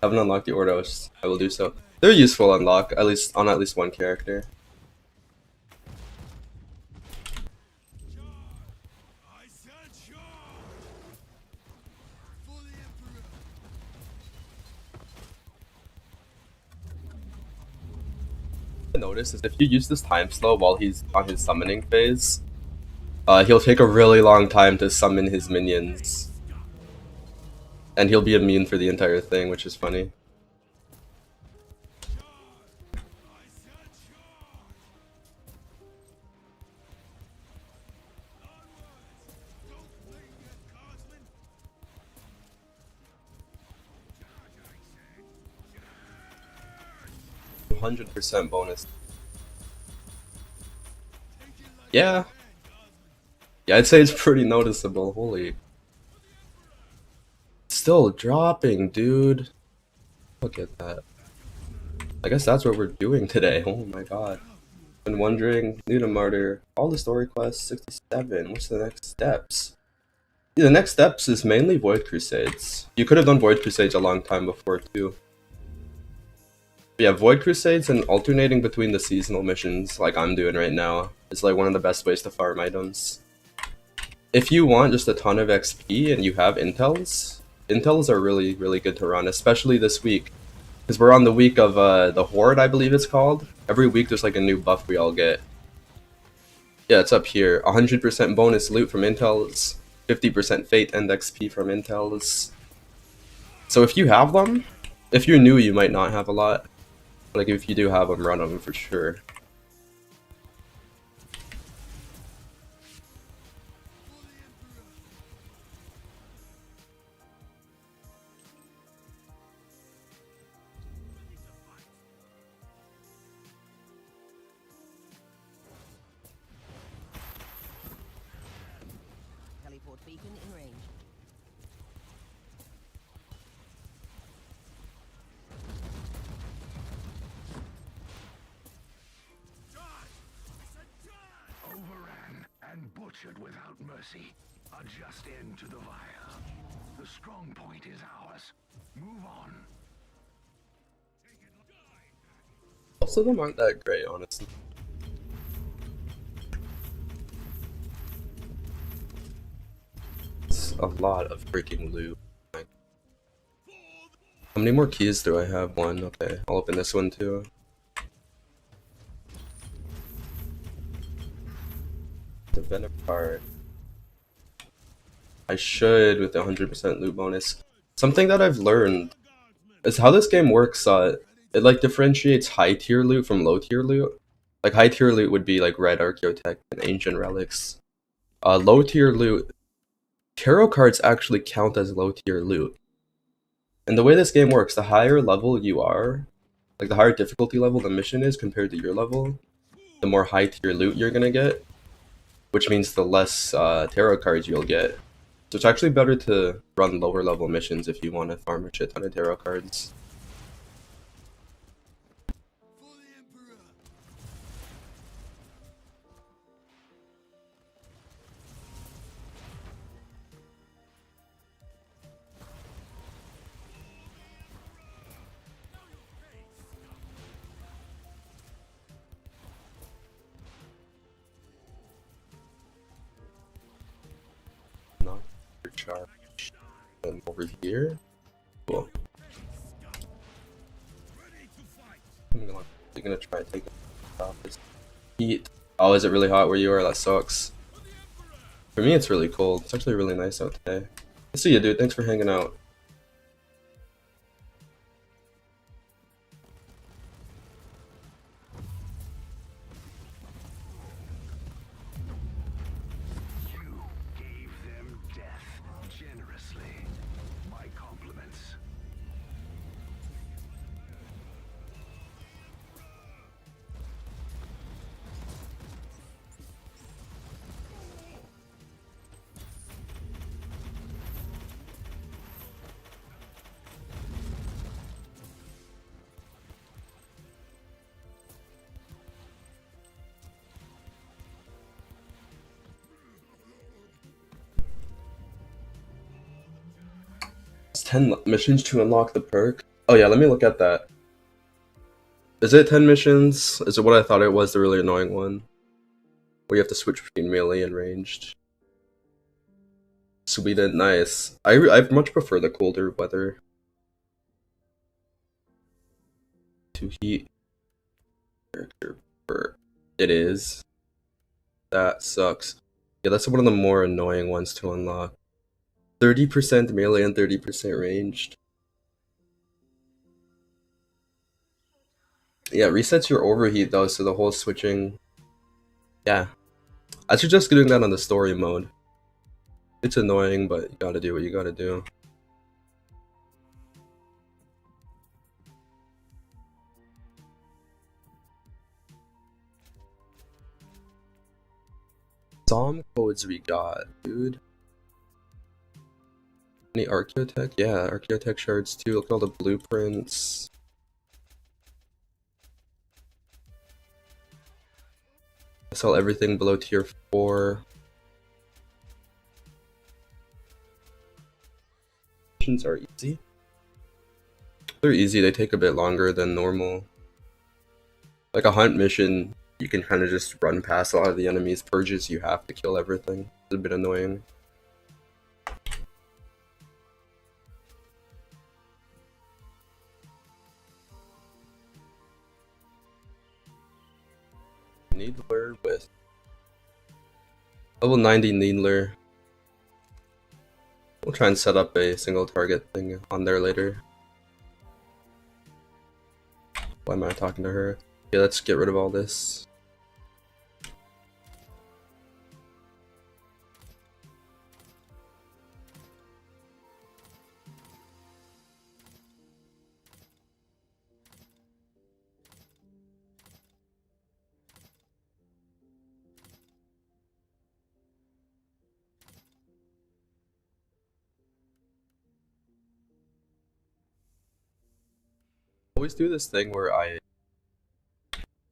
I haven't unlocked the Ordos. I will do so. They're useful unlock, at least on at least one character. Notice is if you use this time slow while he's on his summoning phase, he'll take a really long time to summon his minions. And he'll be immune for the entire thing, which is funny. %100 bonus. Yeah. Yeah, I'd say it's pretty noticeable. Holy. Still dropping, dude. Look at that. I guess that's what we're doing today. Oh my god. Been wondering, need a martyr. All the story quests, 67. What's the next steps? The next steps is mainly Void Crusades. You could have done Void Crusades a long time before too. But yeah, Void Crusades and alternating between the seasonal missions like I'm doing right now is like one of the best ways to farm items. If you want just a ton of XP and you have intels are really, really good to run, especially this week. Because we're on the week of the Horde, I believe it's called. Every week there's like a new buff we all get. Yeah, it's up here. 100% bonus loot from Intels, 50% fate and XP from Intels. So if you have them, if you're new, you might not have a lot. But like if you do have them, run them for sure. Teleport beacon in range. Overran and butchered without mercy. A just end to the vial. The strong point is ours. Move on. Most of them aren't that great, honestly. It's a lot of freaking loot. How many more keys do I have? One. Okay, I'll open this one too. The Venom card. I should with the 100% loot bonus. Something that I've learned is how this game works. It like differentiates high tier loot from low tier loot. Like high tier loot would be like red Archaeotech and ancient relics. Low tier loot, tarot cards actually count as low tier loot. And the way this game works, the higher level you are, like the higher difficulty level the mission is compared to your level, the more high tier loot you're gonna get, which means the less tarot cards you'll get. So it's actually better to run lower level missions if you want to farm a shit ton of tarot cards. Not charge. And over here. Cool. I'm gonna try and take it off this heat. Oh, is it really hot where you are? That sucks. For me, it's really cold. It's actually really nice out today. I see you, dude. Thanks for hanging out. You gave them death generously. My compliments. It's 10 missions to unlock the perk. Oh yeah, let me look at that. Is it 10 missions? Is it what I thought it was, the really annoying one? Where you have to switch between melee and ranged. Sweet and nice. I much prefer the colder weather to heat. Character perk. It is. That sucks. Yeah, that's one of the more annoying ones to unlock. 30% melee and 30% ranged. Yeah, it resets your overheat though, so the whole switching. Yeah. I suggest doing that on the story mode. It's annoying, but you gotta do what you gotta do. Som codes we got, dude. Any Archaeotech? Yeah, Archaeotech shards too. Look at all the blueprints. I sell everything below tier 4. Missions are easy. They're easy, they take a bit longer than normal. Like a hunt mission, you can kind of just run past a lot of the enemies. Purges, you have to kill everything. It's a bit annoying. Need wherewith. Level 90 Needler. We'll try and set up a single target thing on there later. Why am I talking to her? Okay, let's get rid of all this. Always do this thing where I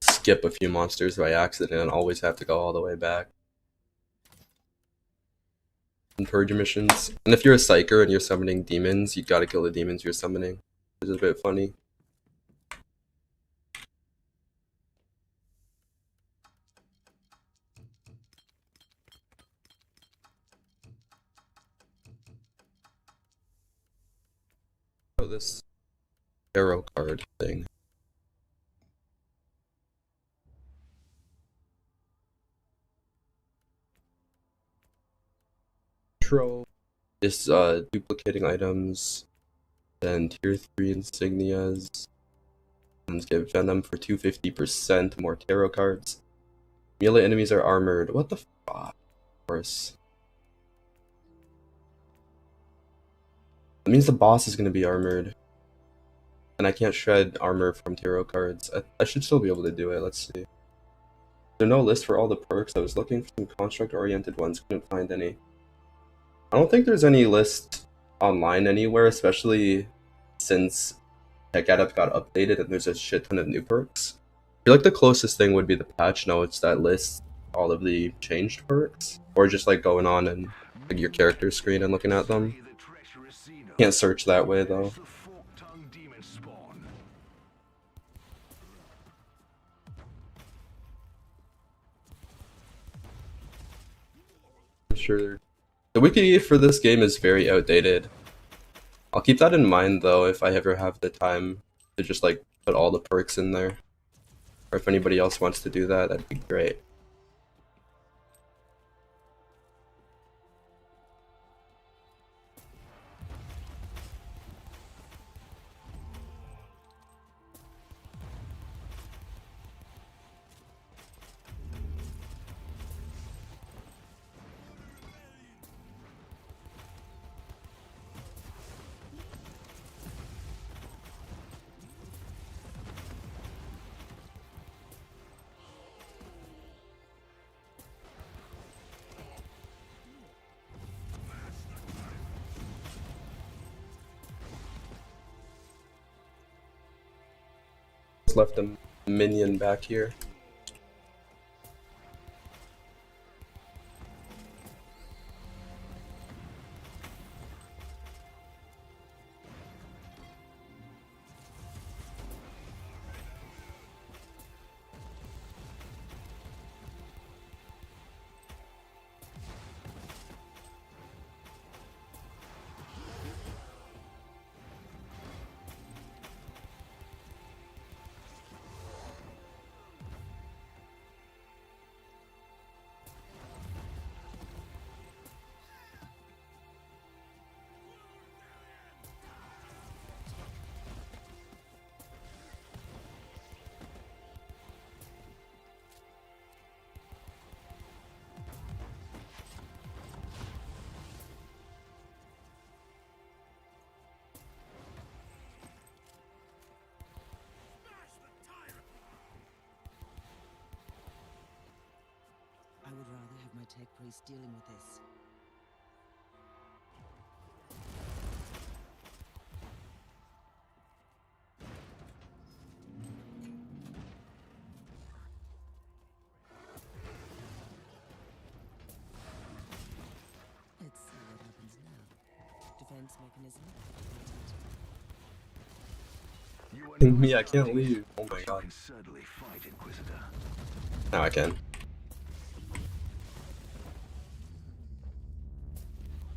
skip a few monsters by accident and always have to go all the way back. And purge missions. And if you're a psyker and you're summoning demons, you gotta kill the demons you're summoning. Which is a bit funny. Oh, this arrow card thing. Control. This duplicating items, then tier 3 insignias. Let's get Venom for 250% more tarot cards. Melee enemies are armored. What the fuck? Of course. That means the boss is gonna be armored. And I can't shred armor from tarot cards. I should still be able to do it. Let's see. There's no list for all the perks. I was looking for some construct-oriented ones. Couldn't find any. I don't think there's any list online anywhere, especially since Tech Adept got updated and there's a shit ton of new perks. I feel like the closest thing would be the patch notes that lists all of the changed perks. Or just like going on and like your character screen and looking at them. Can't search that way though. I'm sure the wiki for this game is very outdated. I'll keep that in mind though if I ever have the time to just like put all the perks in there. Or if anybody else wants to do that, that'd be great. Left a minion back here. I would rather have my tech priest dealing with this. Let's see what happens now. Defense mechanism activated. Me, I can't leave. Oh my god. Certainly fight, Inquisitor. Now I can.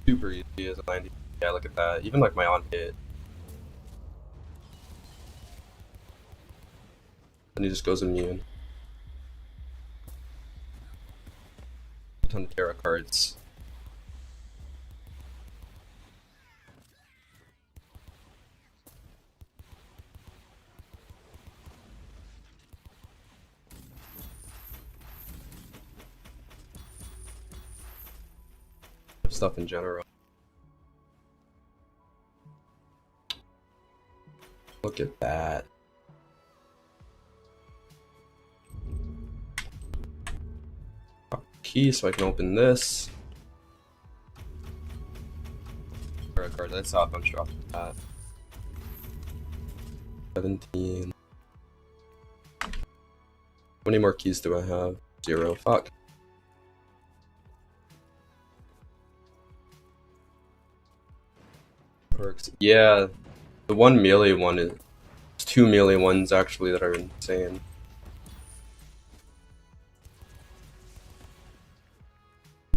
Super easy as a 90. Yeah, look at that. Even like my on hit. And he just goes immune. ton of tarot cards. Stuff in general. Look at that. Key so I can open this. Tarot card, that's not a bunch off that. 17. How many more keys do I have? 0. Fuck. Perks. Yeah, the one melee one is 2 melee ones actually that are insane.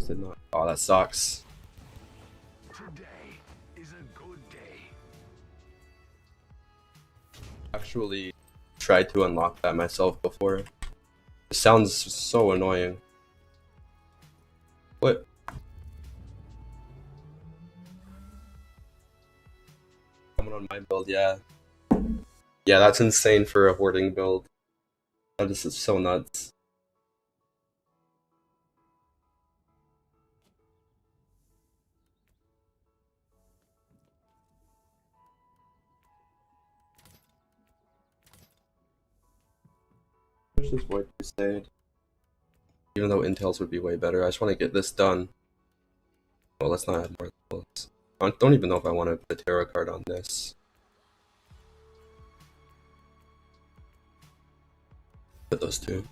Did not. Oh, that sucks. Today is a good day. Actually tried to unlock that myself before. It sounds so annoying. What? Coming on my build, yeah. Yeah, that's insane for a hoarding build. That is so nuts. There's this Void Crusade. Even though Intels would be way better, I just want to get this done. Well, let's not add more levels. I don't even know if I want to put a tarot card on this. Put those two.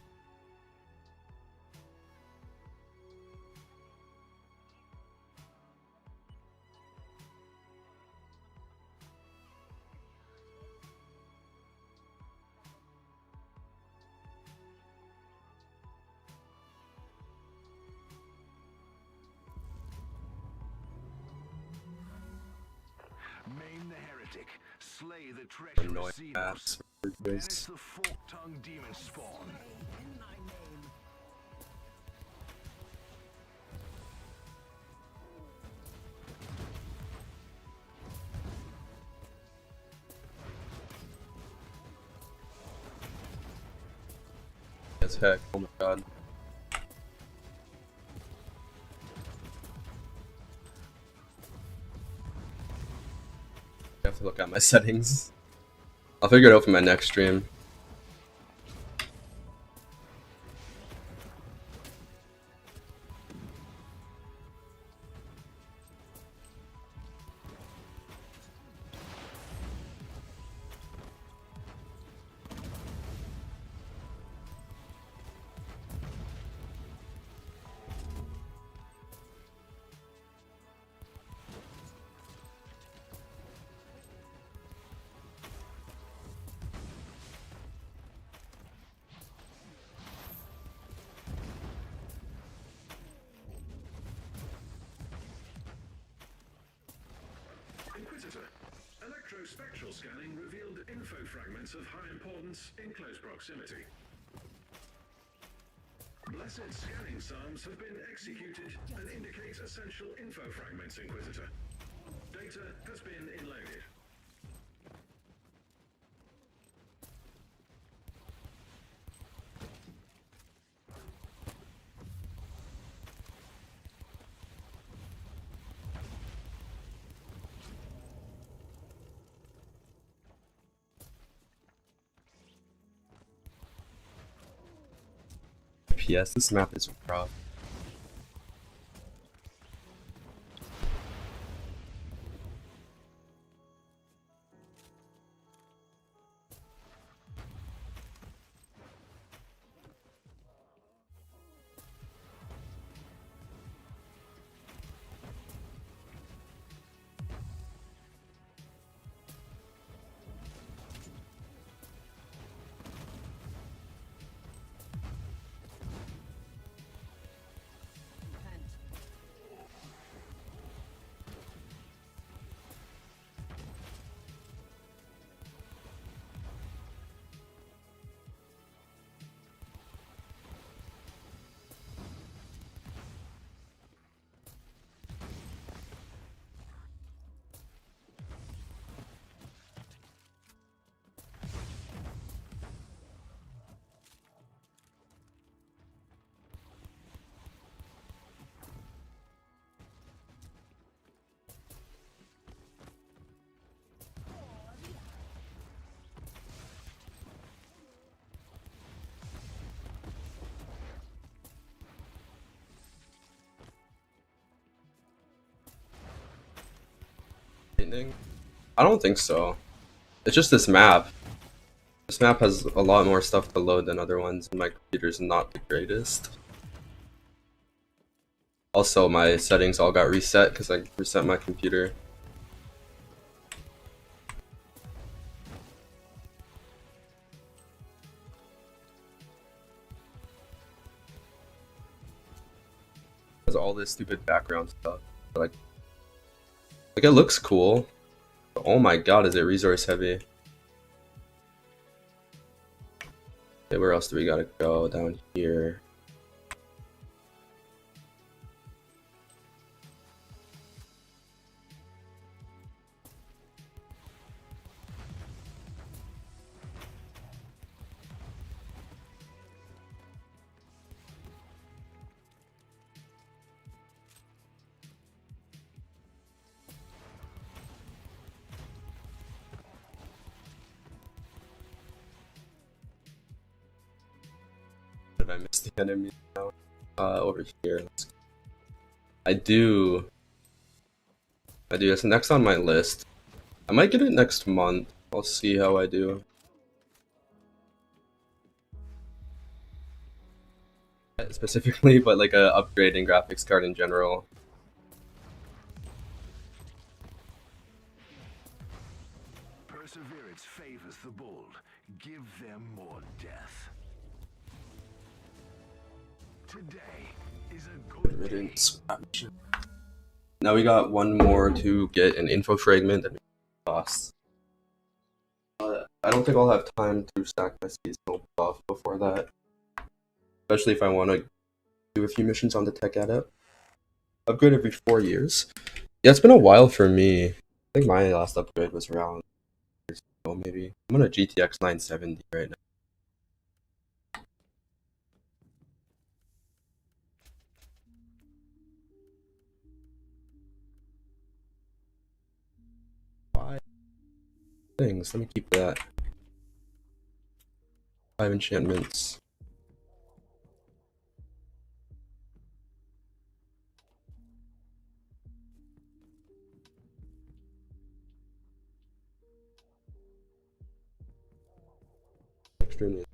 Maim the heretic, slay the treacherous Annoying Xenos, ass. banish the fork-tongued demon spawn. As heck, oh my god. I have to look at my settings. I'll figure it out for my next stream. Inquisitor, electrospectral scanning revealed info fragments of high importance in close proximity. Blessed scanning psalms have been executed and indicate essential info fragments, Inquisitor. Data has been inloaded. PS, this map is rough. Lightning? I don't think so. It's just this map. This map has a lot more stuff to load than other ones, and my computer's not the greatest. Also, my settings all got reset because I reset my computer. Has all this stupid background stuff. Like it looks cool. But oh my god, is it resource heavy? Okay, where else do we gotta go? Down here. Did I miss the enemy now? Over here. I do. It's next on my list. I might get it next month. I'll see how I do. Specifically, but like a upgrading graphics card in general. Perseverance favors the bold. Give them more death. Today is a good day. Now we got one more to get an info fragment and boss. I don't think I'll have time to stack my seasonal buff before that. Especially if I want to do a few missions on the tech adept. Upgrade every 4 years. Yeah, it's been a while for me. I think my last upgrade was around years ago, maybe. I'm on a GTX 970 right now. Things. Let me keep that. 5 enchantments. Extremely.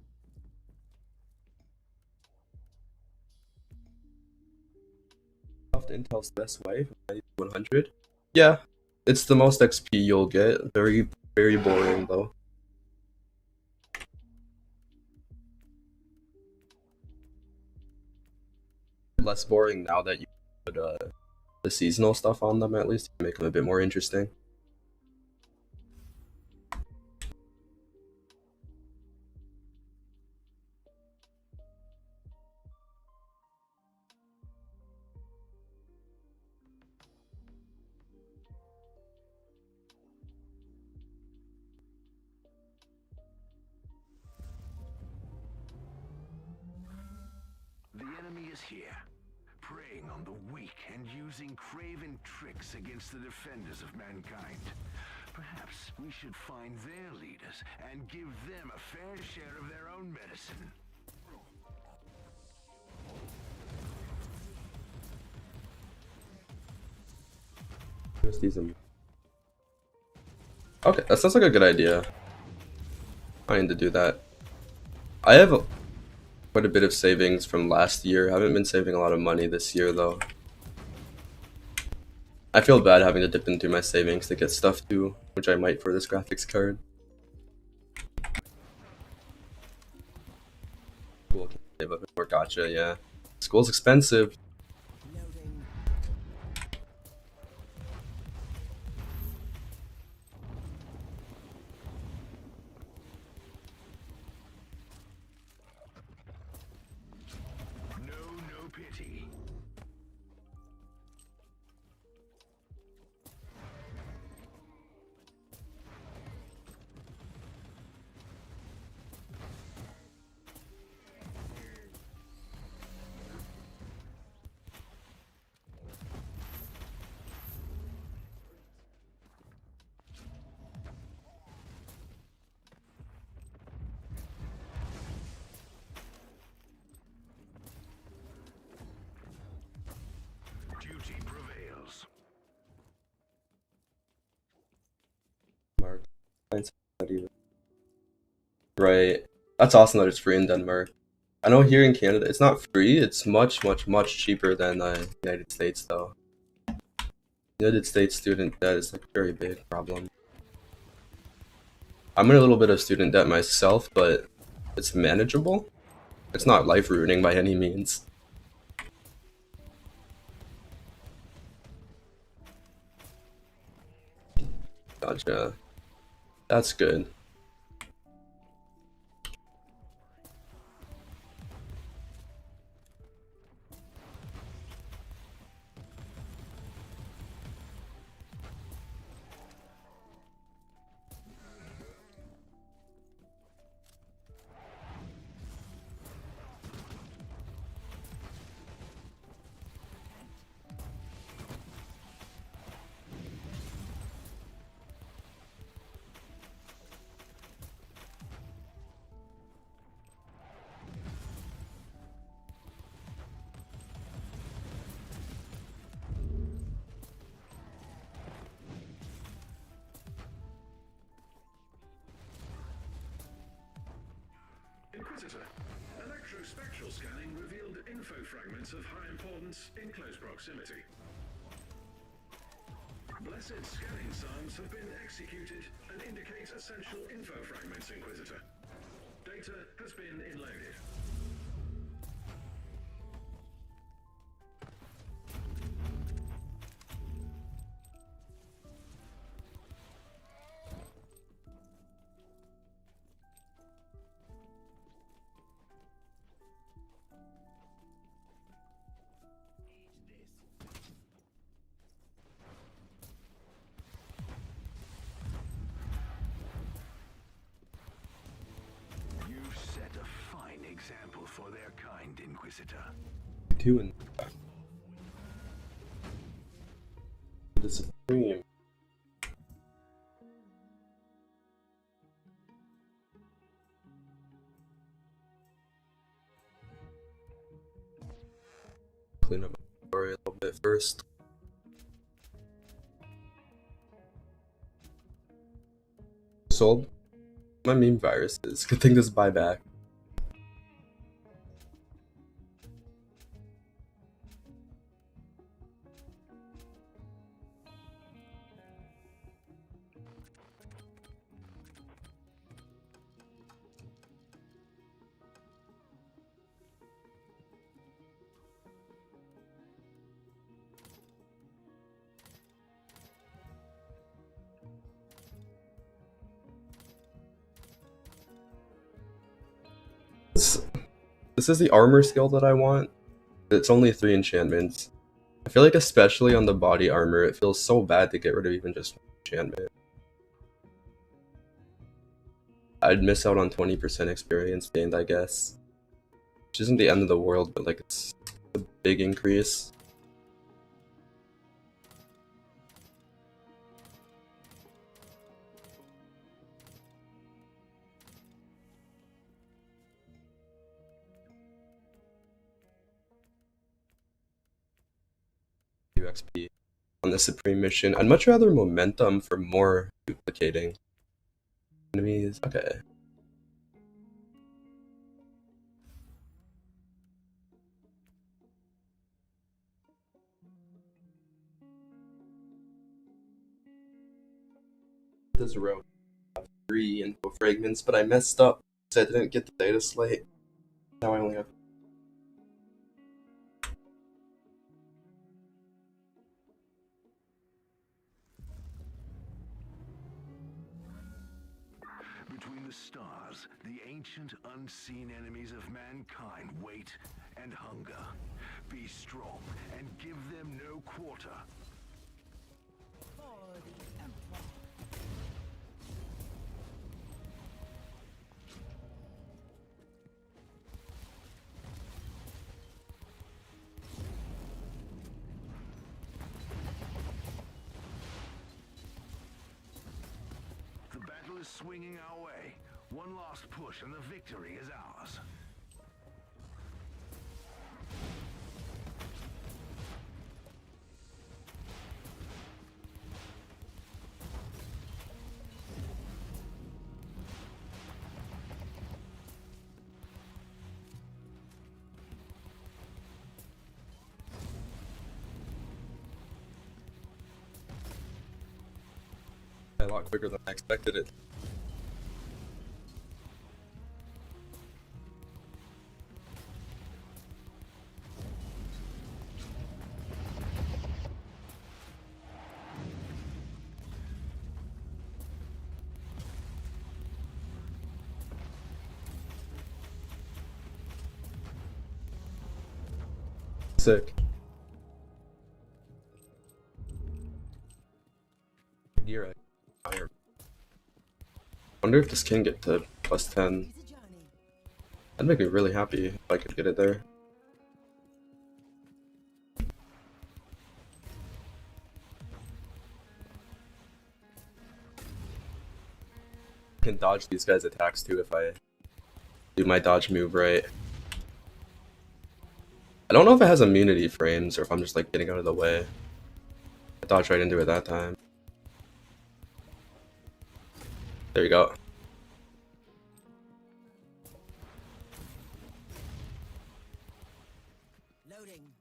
Intel's best way, 100. Yeah, it's the most XP you'll get. Very boring though. Less boring now that you put the seasonal stuff on them, at least to make them a bit more interesting. The enemy is here, preying on the weak and using craven tricks against the defenders of mankind. Perhaps we should find their leaders and give them a fair share of their own medicine. Just use them. Okay, that sounds like a good idea. I need to do that. I have quite a bit of savings from last year. I haven't been saving a lot of money this year though. I feel bad having to dip into my savings to get stuff too, which I might for this graphics card. Cool, can save up for gotcha, yeah. School's expensive. No pity. Not even. Right. That's awesome that it's free in Denmark. I know here in Canada it's not free. It's much, much, much cheaper than United States though. United States student debt is like a very big problem. I'm in a little bit of student debt myself, but it's manageable. It's not life-ruining by any means. Gotcha. That's good. Inquisitor, electrospectral scanning revealed info fragments of high importance in close proximity. Blessed scanning psalms have been executed and indicate essential info fragments, Inquisitor. Data has been inloaded. You've set a fine example for their kind, Inquisitor. Doing the Supreme. Clean up my story a little bit first. Sold my meme viruses. Good thing this buyback. This is the armor skill that I want. It's only 3 enchantments. I feel like especially on the body armor, it feels so bad to get rid of even just one enchantment. I'd miss out on 20% experience gained, I guess. Which isn't the end of the world, but like it's a big increase. XP on the Supreme mission. I'd much rather momentum for more duplicating enemies. Okay. This row 3 info fragments, but I messed up because I didn't get the data slate. Now I only have Between the stars, the ancient unseen enemies of mankind wait and hunger. Be strong and give them no quarter. For the Emperor. The battle is swinging our way. One last push and the victory is ours. a lot quicker than I expected it. Sick. Gear I wonder if this can get to +10. It's a journey. That'd make me really happy if I could get it there. I can dodge these guys' attacks too if I do my dodge move right. I don't know if it has immunity frames or if I'm just like getting out of the way. I dodged right into it that time. There you go. Loading.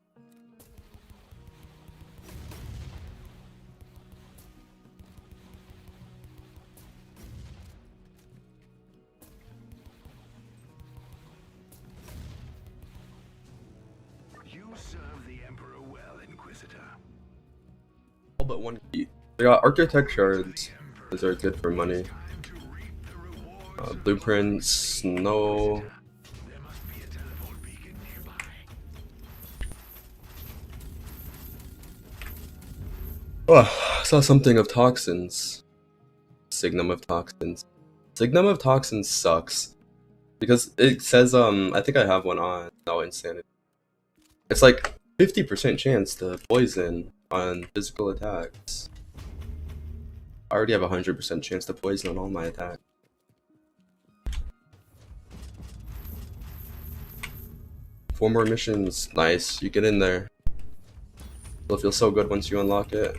You serve the Emperor well, Inquisitor. All but one key. They got architect shards. Those are good for money. Time to reap the rewards of Blueprints, no. There must be a teleport beacon nearby. Oh, I saw something of toxins. Signum of toxins. Signum of toxins sucks. Because it says, I think I have one on. No, insanity. It's like 50% chance to poison on physical attacks. I already have a 100% chance to poison on all my attacks. Four more missions. Nice. You get in there. It'll feel so good once you unlock it.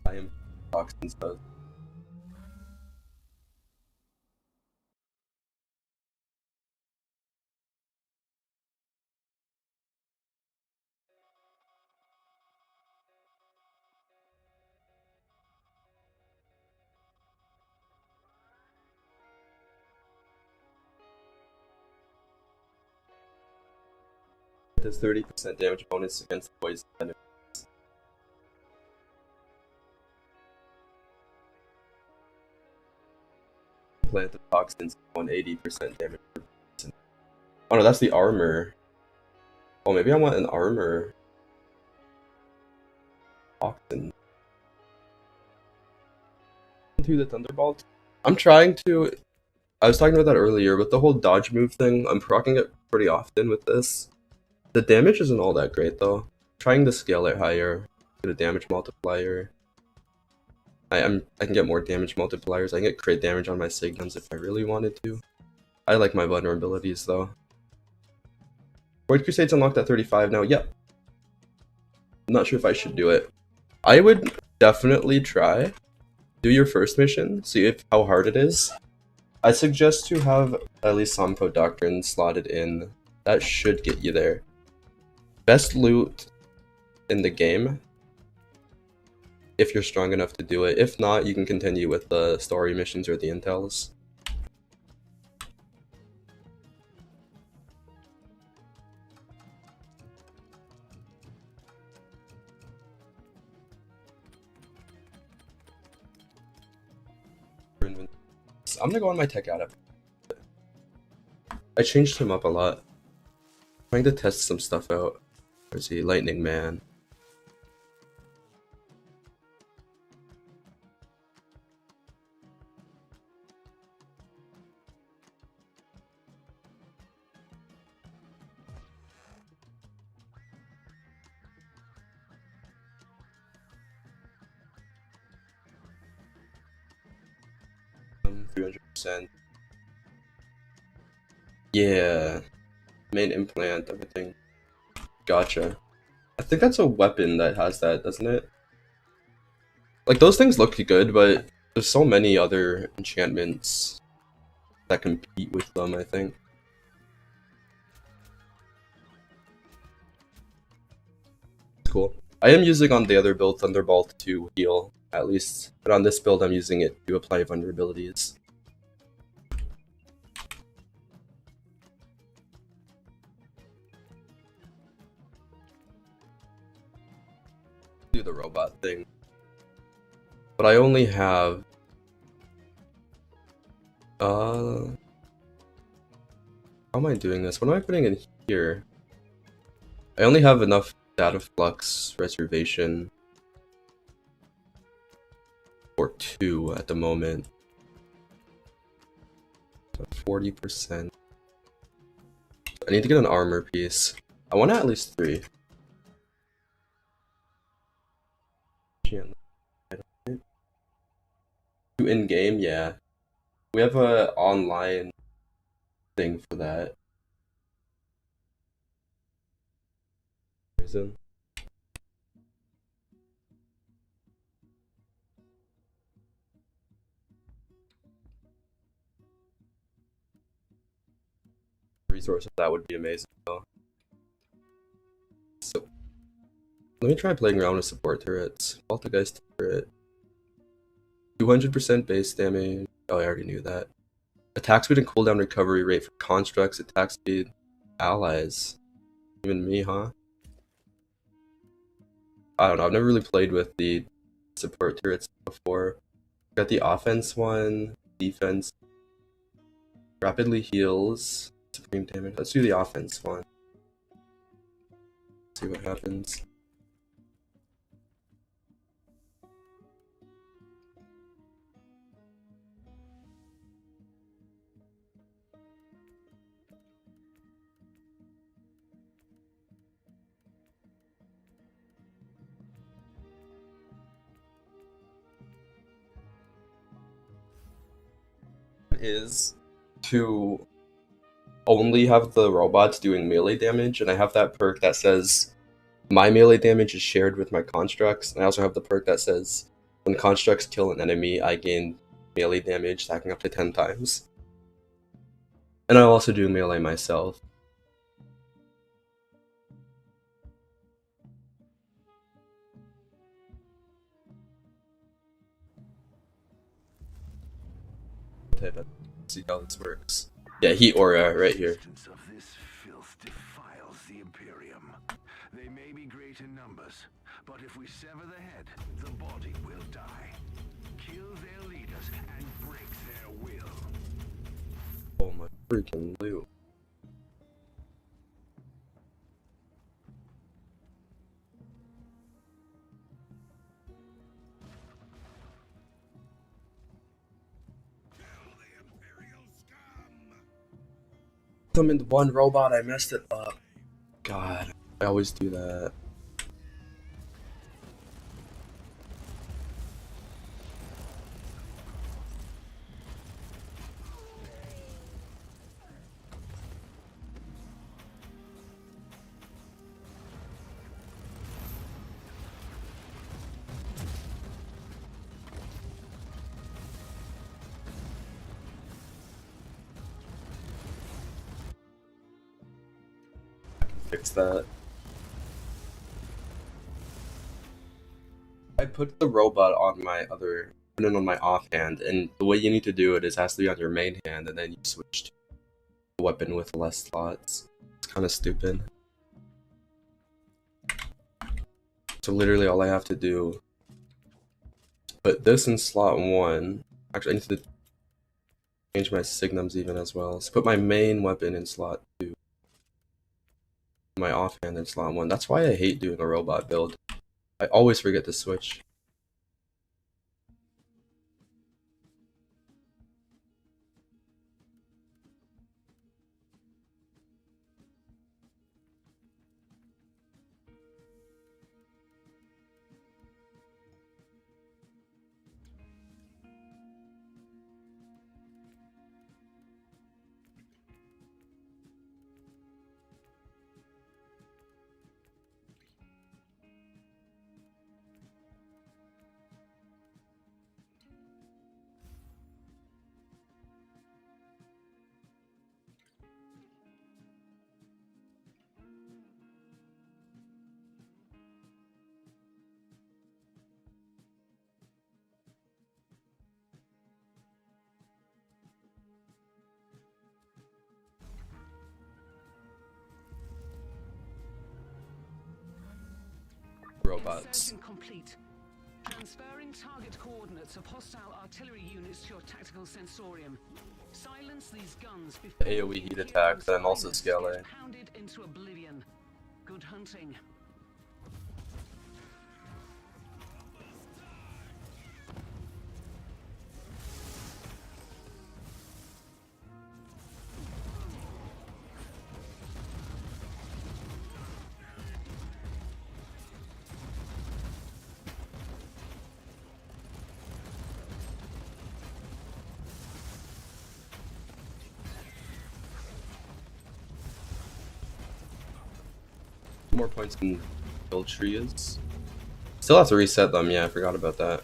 I am toxins though. It does 30% damage bonus against poison enemies. Plant the toxins 180% damage per person. Oh no, that's the armor. Oh, maybe I want an armor. Toxin. To the Thunderbolt. I'm trying to. I was talking about that earlier with the whole dodge move thing. I'm proccing it pretty often with this. The damage isn't all that great though. Trying to scale it higher, get a damage multiplier. I can get more damage multipliers. I can get crit damage on my Signums if I really wanted to. I like my vulnerabilities though. Void Crusade's unlocked at 35 now. Yep. I'm not sure if I should do it. I would definitely try. Do your first mission, see if how hard it is. I suggest to have at least Sompo Doctrine slotted in. That should get you there. Best loot in the game, if you're strong enough to do it. If not, you can continue with the story missions or the intels. I'm gonna go on my tech adept. I changed him up a lot. Trying to test some stuff out. Where's he? Lightning Man. Um, 300%. Yeah. Main implant, everything. Gotcha. I think that's a weapon that has that, doesn't it? Like, those things look good, but there's so many other enchantments that compete with them, I think. Cool. I am using on the other build Thunderbolt to heal, at least. But on this build, I'm using it to apply vulnerabilities. Do the robot thing. But I only have... How am I doing this? What am I putting in here? I only have enough data flux reservation for 2 at the moment. So 40%. I need to get an armor piece. I want at least 3. In game, yeah. We have a online thing for that. Reason. Resource, that would be amazing though. So let me try playing around with support turrets. Poltergeist turret. 200% base damage. Oh, I already knew that. Attack speed and cooldown recovery rate for constructs, attack speed, allies. Even me, huh? I don't know, I've never really played with the support turrets before. Got the offense one, defense, rapidly heals, supreme damage. Let's do the offense one. See what happens. Is to only have the robots doing melee damage, and I have that perk that says my melee damage is shared with my constructs, and I also have the perk that says when constructs kill an enemy, I gain melee damage stacking up to 10 times. And I'll also do melee myself. Let's see how this works. Yeah, heat aura right here. Existence of this filth defiles the Imperium. They may be great in numbers, but if we sever the head, the body will die. Kill their leaders and break their will. Oh my freaking loot. Summoned one robot, I messed it up. God, I always do that. Fix that. I put the robot on my other, put it on my offhand, and the way you need to do it is it has to be on your main hand, and then you switch to a weapon with less slots. It's kind of stupid. So literally all I have to do is put this in slot 1. Actually, I need to change my signums even as well. So put my main weapon in slot 2. My offhand in slot 1. That's why I hate doing a robot build. I always forget to switch. robots. Insertion complete. Transferring target coordinates of hostile artillery units to your tactical sensorium. Silence these guns before AoE heat attack that I'm also scaling. pounded into oblivion. Good hunting. More points than build trees. Still have to reset them, yeah, I forgot about that.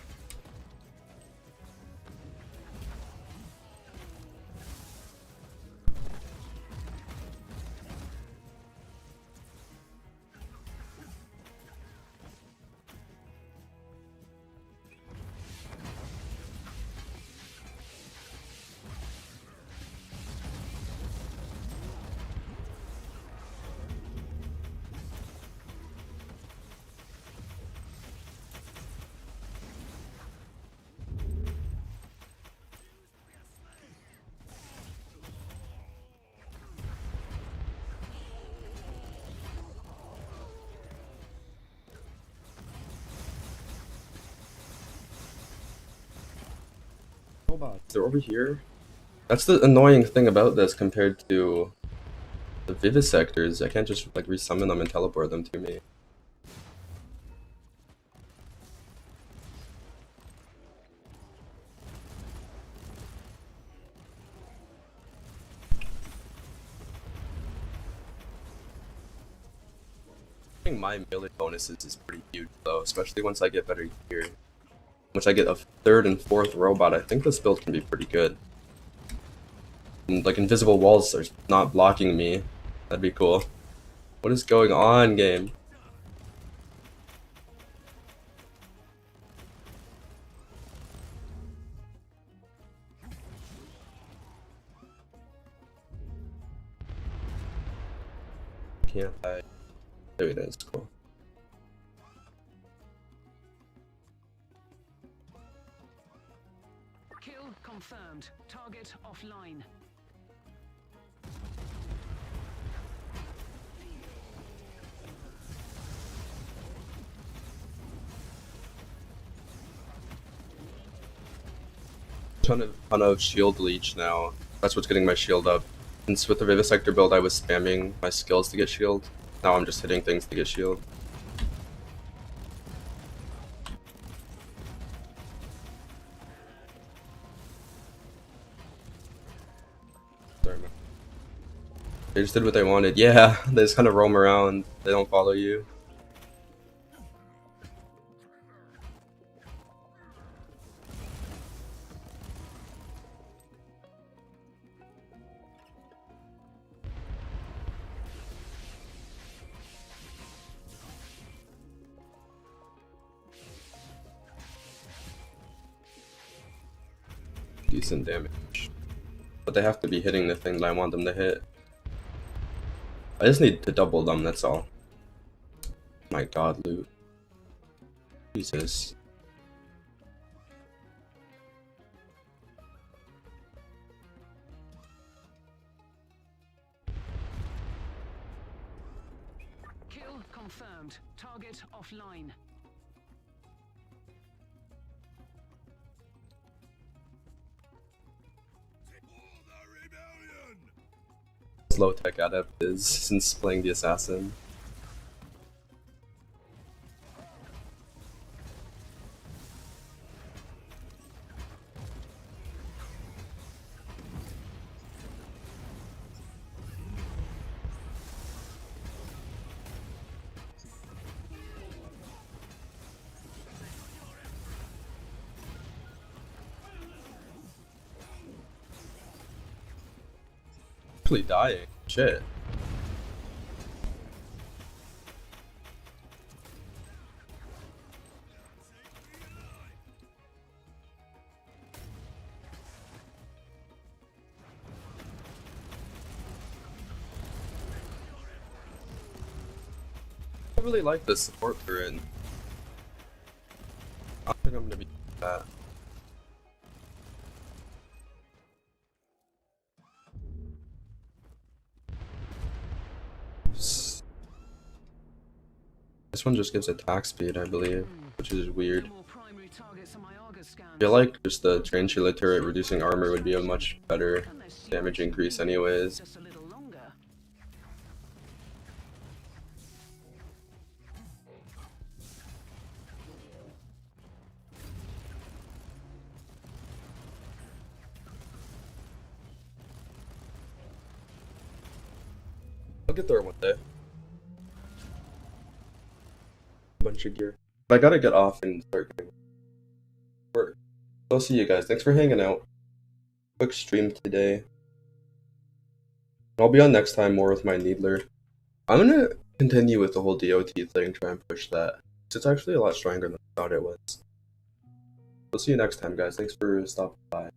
Robots, they're over here. That's the annoying thing about this compared to the vivisectors. I can't just like resummon them and teleport them to me. I think my melee bonuses is pretty huge though, especially once I get better gear. Once I get a third and fourth robot, I think this build can be pretty good. And, like invisible walls are not blocking me. That'd be cool. What is going on, game? Can't I? There it is. Cool. Kill confirmed. Target offline. Ton of shield leech now. That's what's getting my shield up. Since with the Vivisector build I was spamming my skills to get shield. Now I'm just hitting things to get shield. Sorry, man. They just did what they wanted. Yeah, they just kind of roam around. They don't follow you. Decent damage. But they have to be hitting the thing that I want them to hit. I just need to double them, that's all. My god, loot. Jesus. Kill confirmed. Target offline. Low tech adept is since playing the assassin. Actually dying. Shit. I really like the support we're in. think I'm gonna be that. This one just gives attack speed, I believe, which is weird. No more primary targets on my Argus scans. I feel like just the train shield turret reducing armor would be a much better Unless you damage want increase to be anyways. just a little longer. I'll get there one day. Bunch of gear. But I gotta get off and start getting work. I'll see you guys. Thanks for hanging out. Quick stream today. I'll be on next time more with my Needler. I'm gonna continue with the whole DOT thing, try and push that. It's actually a lot stronger than I thought it was. We'll see you next time, guys. Thanks for stopping by.